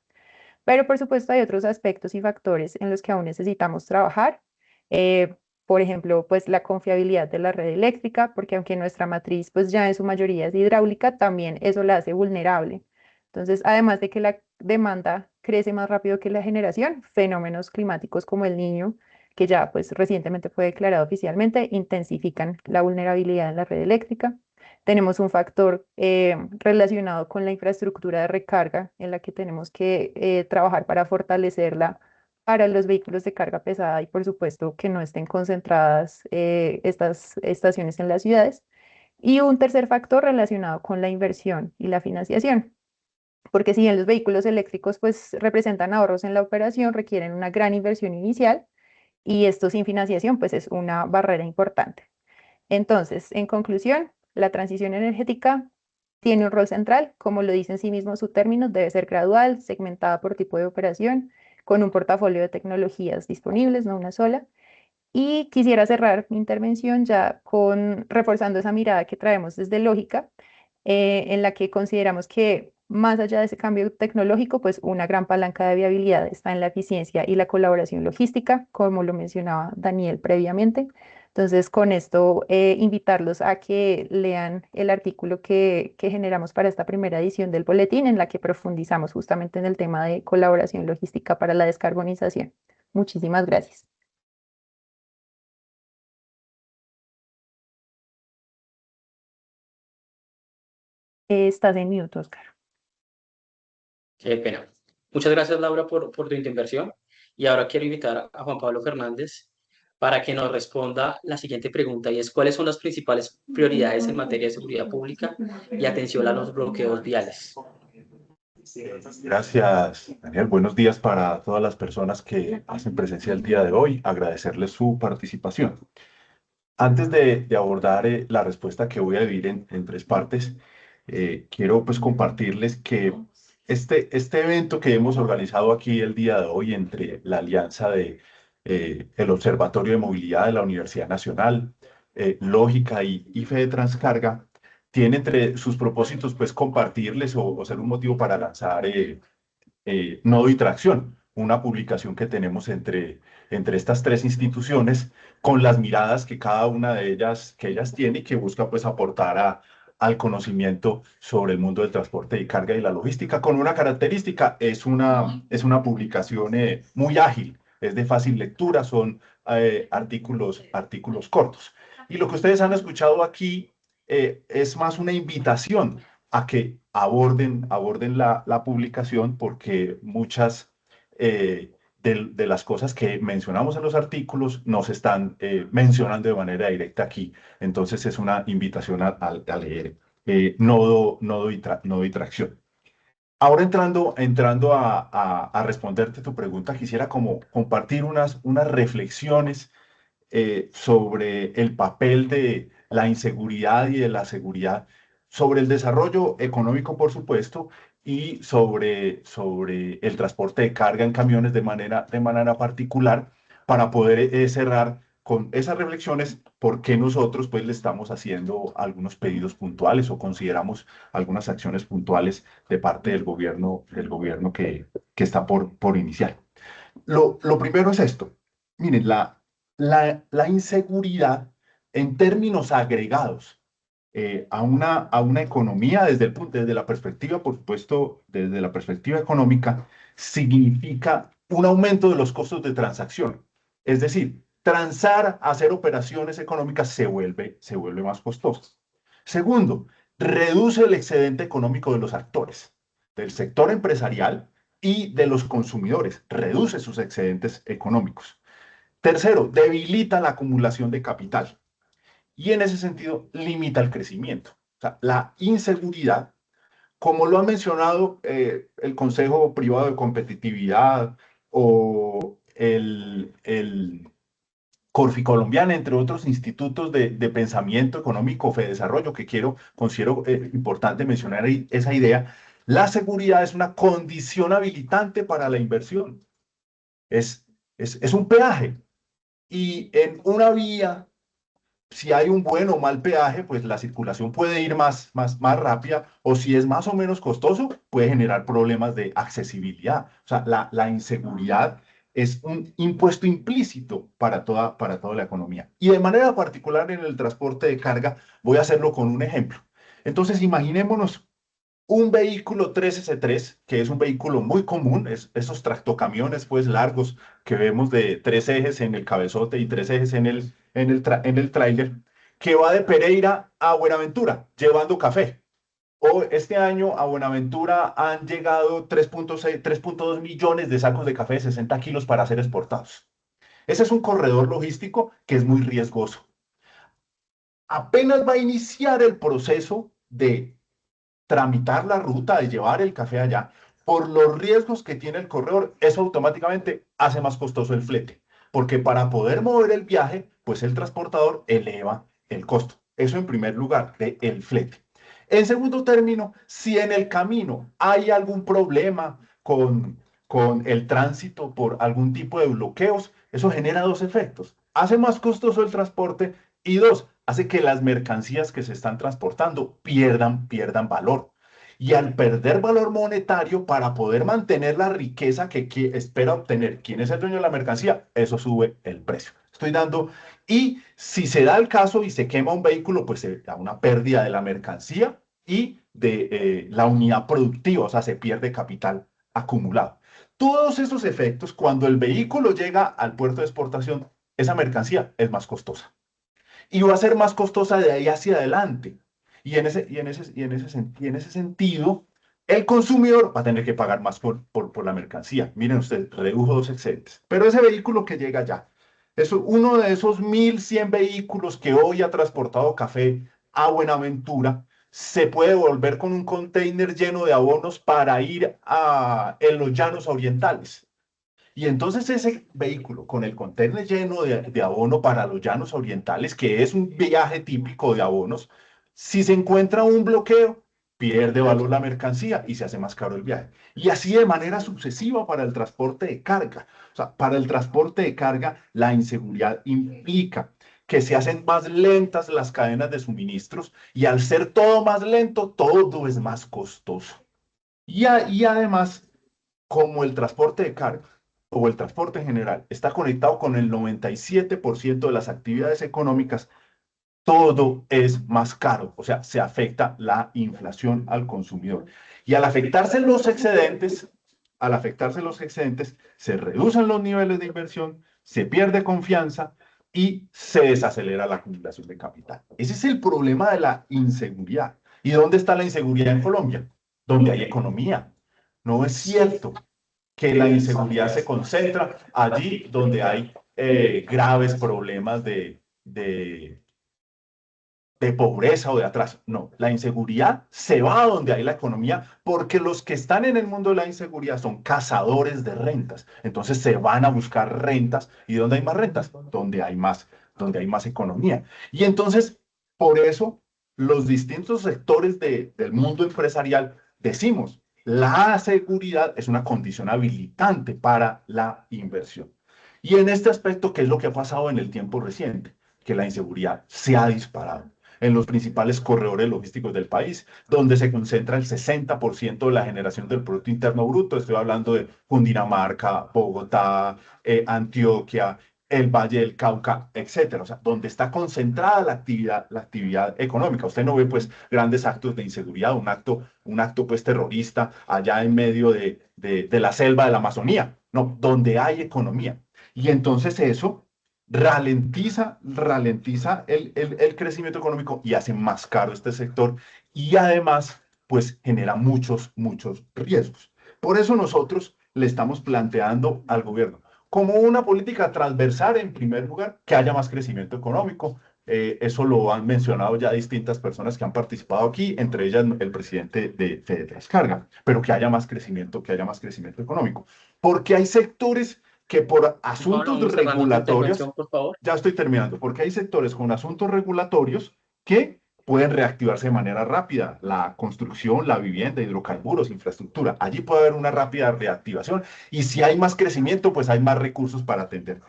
Pero por supuesto hay otros aspectos y factores en los que aún necesitamos trabajar. Eh, por ejemplo, pues la confiabilidad de la red eléctrica, porque aunque nuestra matriz pues ya en su mayoría es hidráulica, también eso la hace vulnerable. Entonces, además de que la demanda crece más rápido que la generación, fenómenos climáticos como el Niño, que ya pues recientemente fue declarado oficialmente, intensifican la vulnerabilidad en la red eléctrica. Tenemos un factor relacionado con la infraestructura de recarga en la que tenemos que trabajar para fortalecerla para los vehículos de carga pesada y por supuesto que no estén concentradas estas estaciones en las ciudades. Y un tercer factor relacionado con la inversión y la financiación, porque si bien los vehículos eléctricos pues representan ahorros en la operación, requieren una gran inversión inicial y esto sin financiación pues es una barrera importante. Entonces, en conclusión, la transición energética tiene un rol central, como lo dice en sí mismo su término, debe ser gradual, segmentada por tipo de operación, con un portafolio de tecnologías disponibles, no una sola. Y quisiera cerrar mi intervención ya con reforzando esa mirada que traemos desde Lógica, en la que consideramos que más allá de ese cambio tecnológico, pues una gran palanca de viabilidad está en la eficiencia y la colaboración logística, como lo mencionaba Daniel previamente. Entonces, con esto, invitarlos a que lean el artículo que generamos para esta primera edición del boletín, en la que profundizamos justamente en el tema de colaboración logística para la descarbonización. Muchísimas gracias. Estás en mute, Oscar. Qué pena. Muchas gracias, Laura, por tu intervención. Y ahora quiero invitar a Juan Pablo Fernández para que nos responda la siguiente pregunta, y es: ¿cuáles son las principales prioridades en materia de seguridad pública y atención a los bloqueos viales? Gracias, Daniel. Buenos días para todas las personas que hacen presencia el día de hoy. Agradecerles su participación. Antes de abordar la respuesta, que voy a dividir en tres partes, quiero pues compartirles que este evento que hemos organizado aquí el día de hoy entre la alianza de el Observatorio de Movilidad de la Universidad Nacional, Lógica y Fede Transcarga, tiene entre sus propósitos pues compartirles o ser un motivo para lanzar Nodo y Tracción, una publicación que tenemos entre estas tres instituciones, con las miradas que cada una de ellas, que ellas tiene, y que busca pues aportar al conocimiento sobre el mundo del transporte de carga y la logística, con una característica: es una publicación muy ágil, es de fácil lectura, son artículos cortos. Y lo que ustedes han escuchado aquí es más una invitación a que aborden la publicación, porque muchas de las cosas que mencionamos en los artículos nos están mencionando de manera directa aquí. Entonces es una invitación a leer Nodo y Tracción. Ahora entrando a responderte tu pregunta, quisiera como compartir unas reflexiones sobre el papel de la inseguridad y de la seguridad, sobre el desarrollo económico, por supuesto, y sobre el transporte de carga en camiones de manera particular, para poder cerrar con esas reflexiones por qué nosotros pues le estamos haciendo algunos pedidos puntuales o consideramos algunas acciones puntuales de parte del gobierno que está por iniciar. Lo primero es esto. Miren, la inseguridad en términos agregados a una economía desde la perspectiva, por supuesto, desde la perspectiva económica, significa un aumento de los costos de transacción. Es decir, transar, hacer operaciones económicas se vuelve más costoso. Segundo, reduce el excedente económico de los actores, del sector empresarial y de los consumidores, reduce sus excedentes económicos. Tercero, debilita la acumulación de capital y en ese sentido limita el crecimiento. O sea, la inseguridad, como lo ha mencionado el Consejo Privado de Competitividad o el Corfi Colombiana, entre otros institutos de pensamiento económico, Fedesarrollo, que considero importante mencionar esa idea. La seguridad es una condición habilitante para la inversión. Es un peaje. Y en una vía, si hay un buen o mal peaje, pues la circulación puede ir más rápida, o si es más o menos costoso, puede generar problemas de accesibilidad. O sea, la inseguridad es un impuesto implícito para toda la economía. Y de manera particular en el transporte de carga, voy a hacerlo con un ejemplo. Entonces, imaginémonos un vehículo 3S3, que es un vehículo muy común, esos tractocamiones pues largos que vemos de 3 ejes en el cabezote y 3 ejes en el tráiler, que va de Pereira a Buenaventura llevando café. O este año a Buenaventura han llegado 3.2 millones de sacos de café de 60 kilos para ser exportados. Ese es un corredor logístico que es muy riesgoso. Apenas va a iniciar el proceso de tramitar la ruta, de llevar el café allá, por los riesgos que tiene el corredor, eso automáticamente hace más costoso el flete, porque para poder mover el viaje, pues el transportador eleva el costo. Eso en primer lugar, el flete. En segundo término, si en el camino hay algún problema con el tránsito por algún tipo de bloqueos, eso genera dos efectos: hace más costoso el transporte, y dos, hace que las mercancías que se están transportando pierdan valor. Y al perder valor monetario para poder mantener la riqueza que espera obtener quien es el dueño de la mercancía, eso sube el precio. Estoy dando, y si se da el caso y se quema un vehículo, pues se da una pérdida de la mercancía y de la unidad productiva, o sea, se pierde capital acumulado. Todos esos efectos, cuando el vehículo llega al puerto de exportación, esa mercancía es más costosa. Y va a ser más costosa de ahí hacia adelante. Y en ese sentido, el consumidor va a tener que pagar más por la mercancía. Miren ustedes, redujo dos excedentes. Pero ese vehículo que llega ya, es uno de esos 1.100 vehículos que hoy ha transportado café a Buenaventura, se puede volver con un container lleno de abonos para ir en los llanos orientales. Y entonces ese vehículo con el contenedor lleno de abono para los llanos orientales, que es un viaje típico de abonos, si se encuentra un bloqueo, pierde valor la mercancía y se hace más caro el viaje. Y así de manera sucesiva para el transporte de carga. O sea, para el transporte de carga, la inseguridad implica que se hacen más lentas las cadenas de suministros y al ser todo más lento, todo es más costoso. Y además, como el transporte de carga o el transporte en general está conectado con el 97% de las actividades económicas, todo es más caro, o sea, se afecta la inflación al consumidor. Y al afectarse los excedentes, se reducen los niveles de inversión, se pierde confianza y se desacelera la acumulación de capital. Ese es el problema de la inseguridad. ¿Y dónde está la inseguridad en Colombia? Donde hay economía. No es cierto que la inseguridad se concentra allí donde hay graves problemas de pobreza o de atraso. No, la inseguridad se va a donde hay la economía porque los que están en el mundo de la inseguridad son cazadores de rentas. Entonces se van a buscar rentas. ¿Y dónde hay más rentas? Donde hay más economía. Y entonces, por eso, los distintos sectores del mundo empresarial decimos, la seguridad es una condición habilitante para la inversión. Y en este aspecto, ¿qué es lo que ha pasado en el tiempo reciente? Que la inseguridad se ha disparado en los principales corredores logísticos del país, donde se concentra el 60% de la generación del Producto Interno Bruto. Estoy hablando de Cundinamarca, Bogotá, Antioquia, el Valle del Cauca, etcétera. O sea, donde está concentrada la actividad económica. Usted no ve, pues, grandes actos de inseguridad, un acto pues, terrorista allá en medio de la selva de la Amazonía. No, donde hay economía. Y entonces eso ralentiza el crecimiento económico y hace más caro este sector y además pues genera muchos riesgos. Por eso nosotros le estamos planteando al gobierno como una política transversal en primer lugar que haya más crecimiento económico. Eso lo han mencionado ya distintas personas que han participado aquí, entre ellas el presidente de FedeTranscarga, pero que haya más crecimiento económico. Porque hay sectores que por asuntos regulatorios, por favor. ya estoy terminando, porque hay sectores con asuntos regulatorios que pueden reactivarse de manera rápida. La construcción, la vivienda, hidrocarburos, infraestructura. Allí puede haber una rápida reactivación y si hay más crecimiento, pues hay más recursos para atender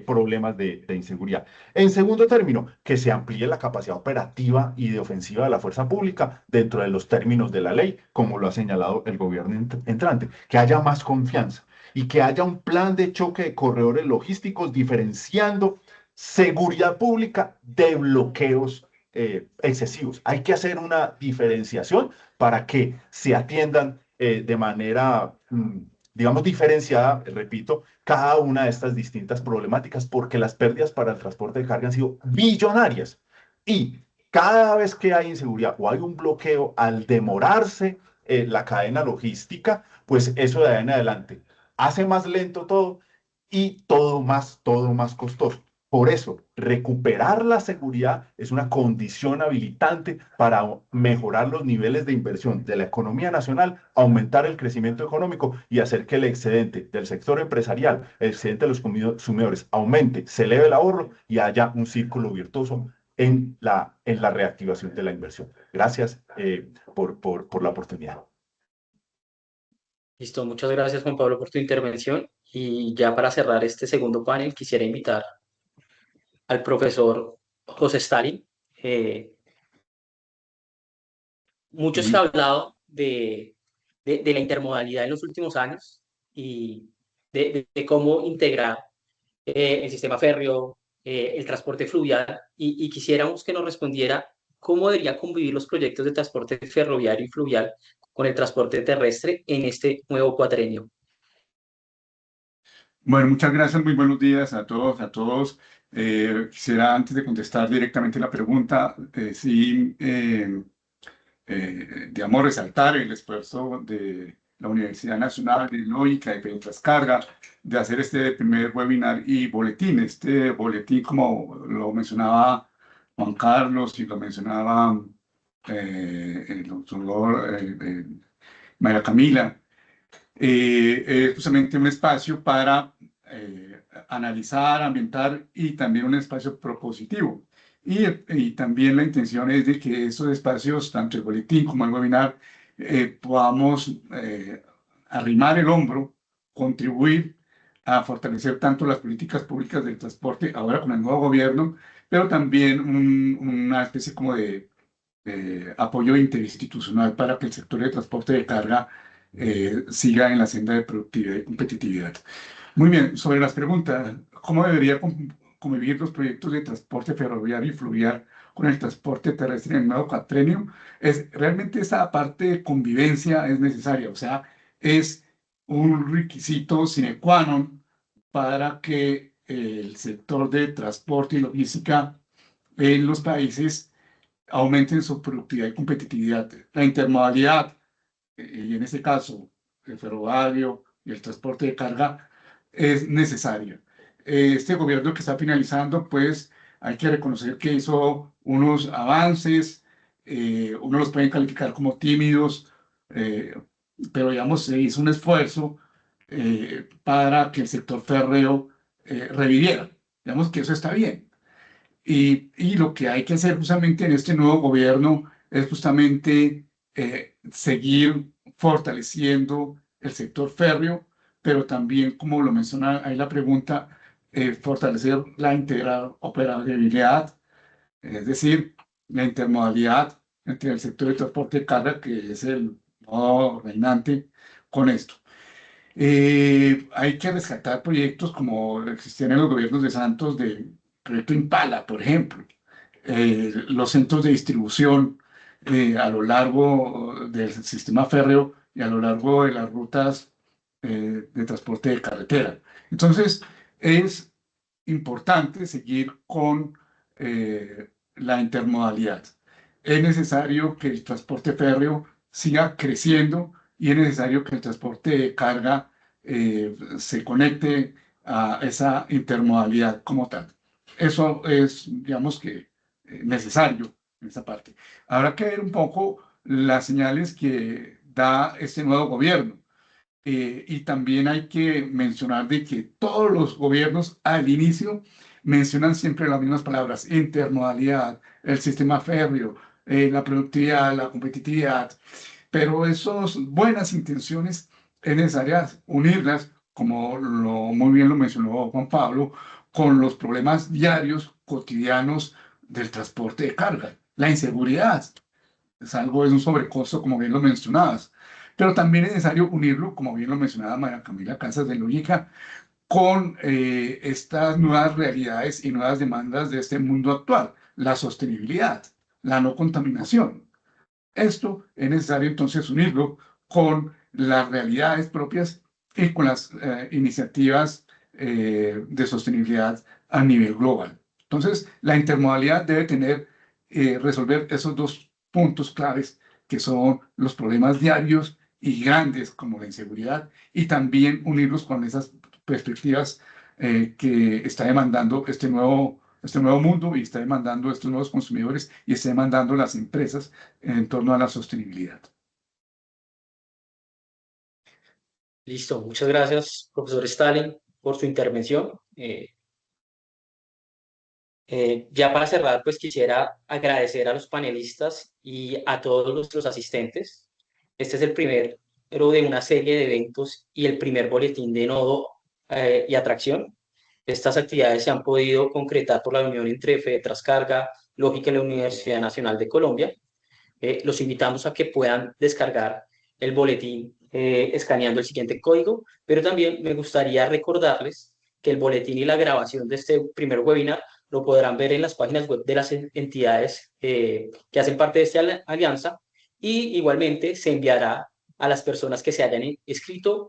problemas de inseguridad. En segundo término, que se amplíe la capacidad operativa y de ofensiva de la fuerza pública dentro de los términos de la ley, como lo ha señalado el gobierno entrante, que haya más confianza y que haya un plan de choque de corredores logísticos diferenciando seguridad pública de bloqueos excesivos. Hay que hacer una diferenciación para que se atiendan de manera, digamos, diferenciada, repito, cada una de estas distintas problemáticas, porque las pérdidas para el transporte de carga han sido billonarias. Y cada vez que hay inseguridad o hay un bloqueo, al demorarse la cadena logística, pues eso de ahí en adelante hace más lento todo y todo más costoso. Por eso, recuperar la seguridad es una condición habilitante para mejorar los niveles de inversión de la economía nacional, aumentar el crecimiento económico y hacer que el excedente del sector empresarial, el excedente de los consumidores aumente, se eleve el ahorro y haya un círculo virtuoso en la reactivación de la inversión. Gracias por la oportunidad. Listo, muchas gracias Juan Pablo por tu intervención y ya para cerrar este segundo panel quisiera invitar al profesor José Stalin. Mucho se ha hablado de la intermodalidad en los últimos años y de cómo integrar el sistema férreo, el transporte fluvial, y quisiéramos que nos respondiera cómo deberían convivir los proyectos de transporte ferroviario y fluvial con el transporte terrestre en este nuevo cuatrenio. Bueno, muchas gracias, muy buenos días a todos, a todos. Quisiera, antes de contestar directamente la pregunta, digamos, resaltar el esfuerzo de la Universidad Nacional de Lógica y Petrascarga de hacer este primer webinar y boletín. Este boletín, como lo mencionaba Juan Carlos y lo mencionaba el doctor María Camila, es justamente un espacio para analizar, ambientar y también un espacio propositivo. Y también la intención es de que esos espacios, tanto el boletín como el webinar, podamos arrimar el hombro, contribuir a fortalecer tanto las políticas públicas del transporte, ahora con el nuevo gobierno, pero también una especie como de apoyo interinstitucional para que el sector de transporte de carga siga en la senda de productividad y competitividad. Muy bien, sobre las preguntas, ¿cómo debería convivir los proyectos de transporte ferroviario y fluvial con el transporte terrestre en el nuevo cuatrenio? Realmente esa parte de convivencia es necesaria, o sea, es un requisito sine qua non para que el sector de transporte y logística en los países aumenten su productividad y competitividad. La intermodalidad, y en este caso el ferroviario y el transporte de carga, es necesaria. Este gobierno que está finalizando, pues hay que reconocer que hizo unos avances, uno los puede calificar como tímidos, pero digamos, se hizo un esfuerzo para que el sector férreo reviviera. Digamos que eso está bien. Y lo que hay que hacer justamente en este nuevo gobierno es justamente seguir fortaleciendo el sector férreo, pero también, como lo menciona ahí la pregunta, fortalecer la interoperabilidad, es decir, la intermodalidad entre el sector de transporte de carga, que es el modo reinante con esto. Hay que rescatar proyectos como existían en los gobiernos de Santos, del proyecto Impala, por ejemplo, los centros de distribución a lo largo del sistema férreo y a lo largo de las rutas de transporte de carretera. Entonces, es importante seguir con la intermodalidad. Es necesario que el transporte férreo siga creciendo y es necesario que el transporte de carga se conecte a esa intermodalidad como tal. Eso es, digamos que, necesario en esa parte. Habrá que ver un poco las señales que da este nuevo gobierno. Y también hay que mencionar de que todos los gobiernos al inicio mencionan siempre las mismas palabras: intermodalidad, el sistema férreo, la productividad, la competitividad. Pero esas buenas intenciones es necesario unirlas, como muy bien lo mencionó Juan Pablo, con los problemas diarios, cotidianos del transporte de carga. La inseguridad es un sobrecosto, como bien lo mencionabas, pero también es necesario unirlo, como bien lo mencionaba María Camila Casas de Lógica, con estas nuevas realidades y nuevas demandas de este mundo actual: la sostenibilidad, la no contaminación. Esto es necesario entonces unirlo con las realidades propias y con las iniciativas de sostenibilidad a nivel global. Entonces, la intermodalidad debe resolver esos dos puntos claves, que son los problemas diarios y grandes como la inseguridad, y también unirlos con esas perspectivas que está demandando este nuevo mundo, y está demandando estos nuevos consumidores, y está demandando las empresas en torno a la sostenibilidad. Listo, muchas gracias, profesor Stalin, por su intervención. Ya para cerrar, pues quisiera agradecer a los panelistas y a todos nuestros asistentes. Este es el primero de una serie de eventos y el primer boletín de nodo y atracción. Estas actividades se han podido concretar por la unión entre FEDETRANSCARGA, Lógica y la Universidad Nacional de Colombia, los invitamos a que puedan descargar el boletín escaneando el siguiente código, pero también me gustaría recordarles que el boletín y la grabación de este primer webinar lo podrán ver en las páginas web de las entidades que hacen parte de esta alianza, y igualmente se enviará a las personas que se hayan inscrito.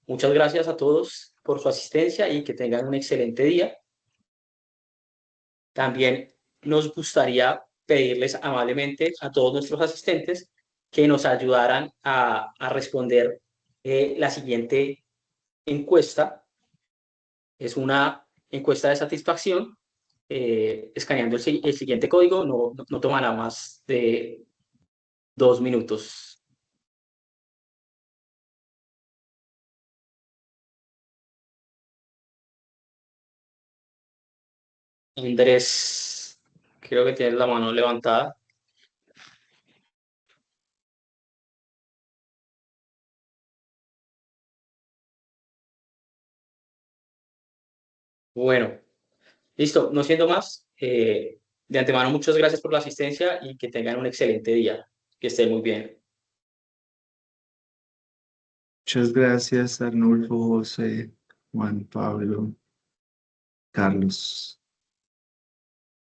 Muchas gracias a todos por su asistencia y que tengan un excelente día. También nos gustaría pedirles amablemente a todos nuestros asistentes que nos ayudaran a responder la siguiente encuesta. Es una encuesta de satisfacción. Escaneando el siguiente código no tomará más de 2 minutos. Andrés, creo que tienes la mano levantada. Bueno, listo, no siendo más, de antemano muchas gracias por la asistencia y que tengan un excelente día. Que estén muy bien. Muchas gracias, Arnulfo, José, Juan Pablo, Carlos.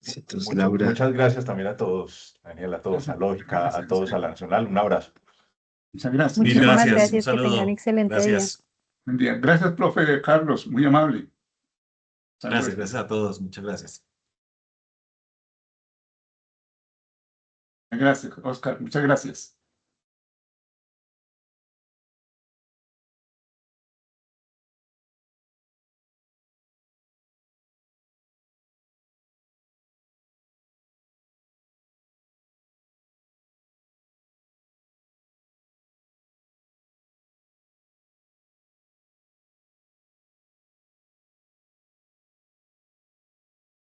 Besitos, Laura. Muchas gracias también a todos, Daniel, a todos, a Lógica, a todos, a la Nacional. Un abrazo. Muchas gracias. Mil Muchísimas gracias, un gracias, que tengan saludo. excelente día. Gracias. Buen día. Gracias, profe Carlos, muy amable. Hasta luego. Gracias a todos. Muchas gracias. Gracias, Oscar. Muchas gracias.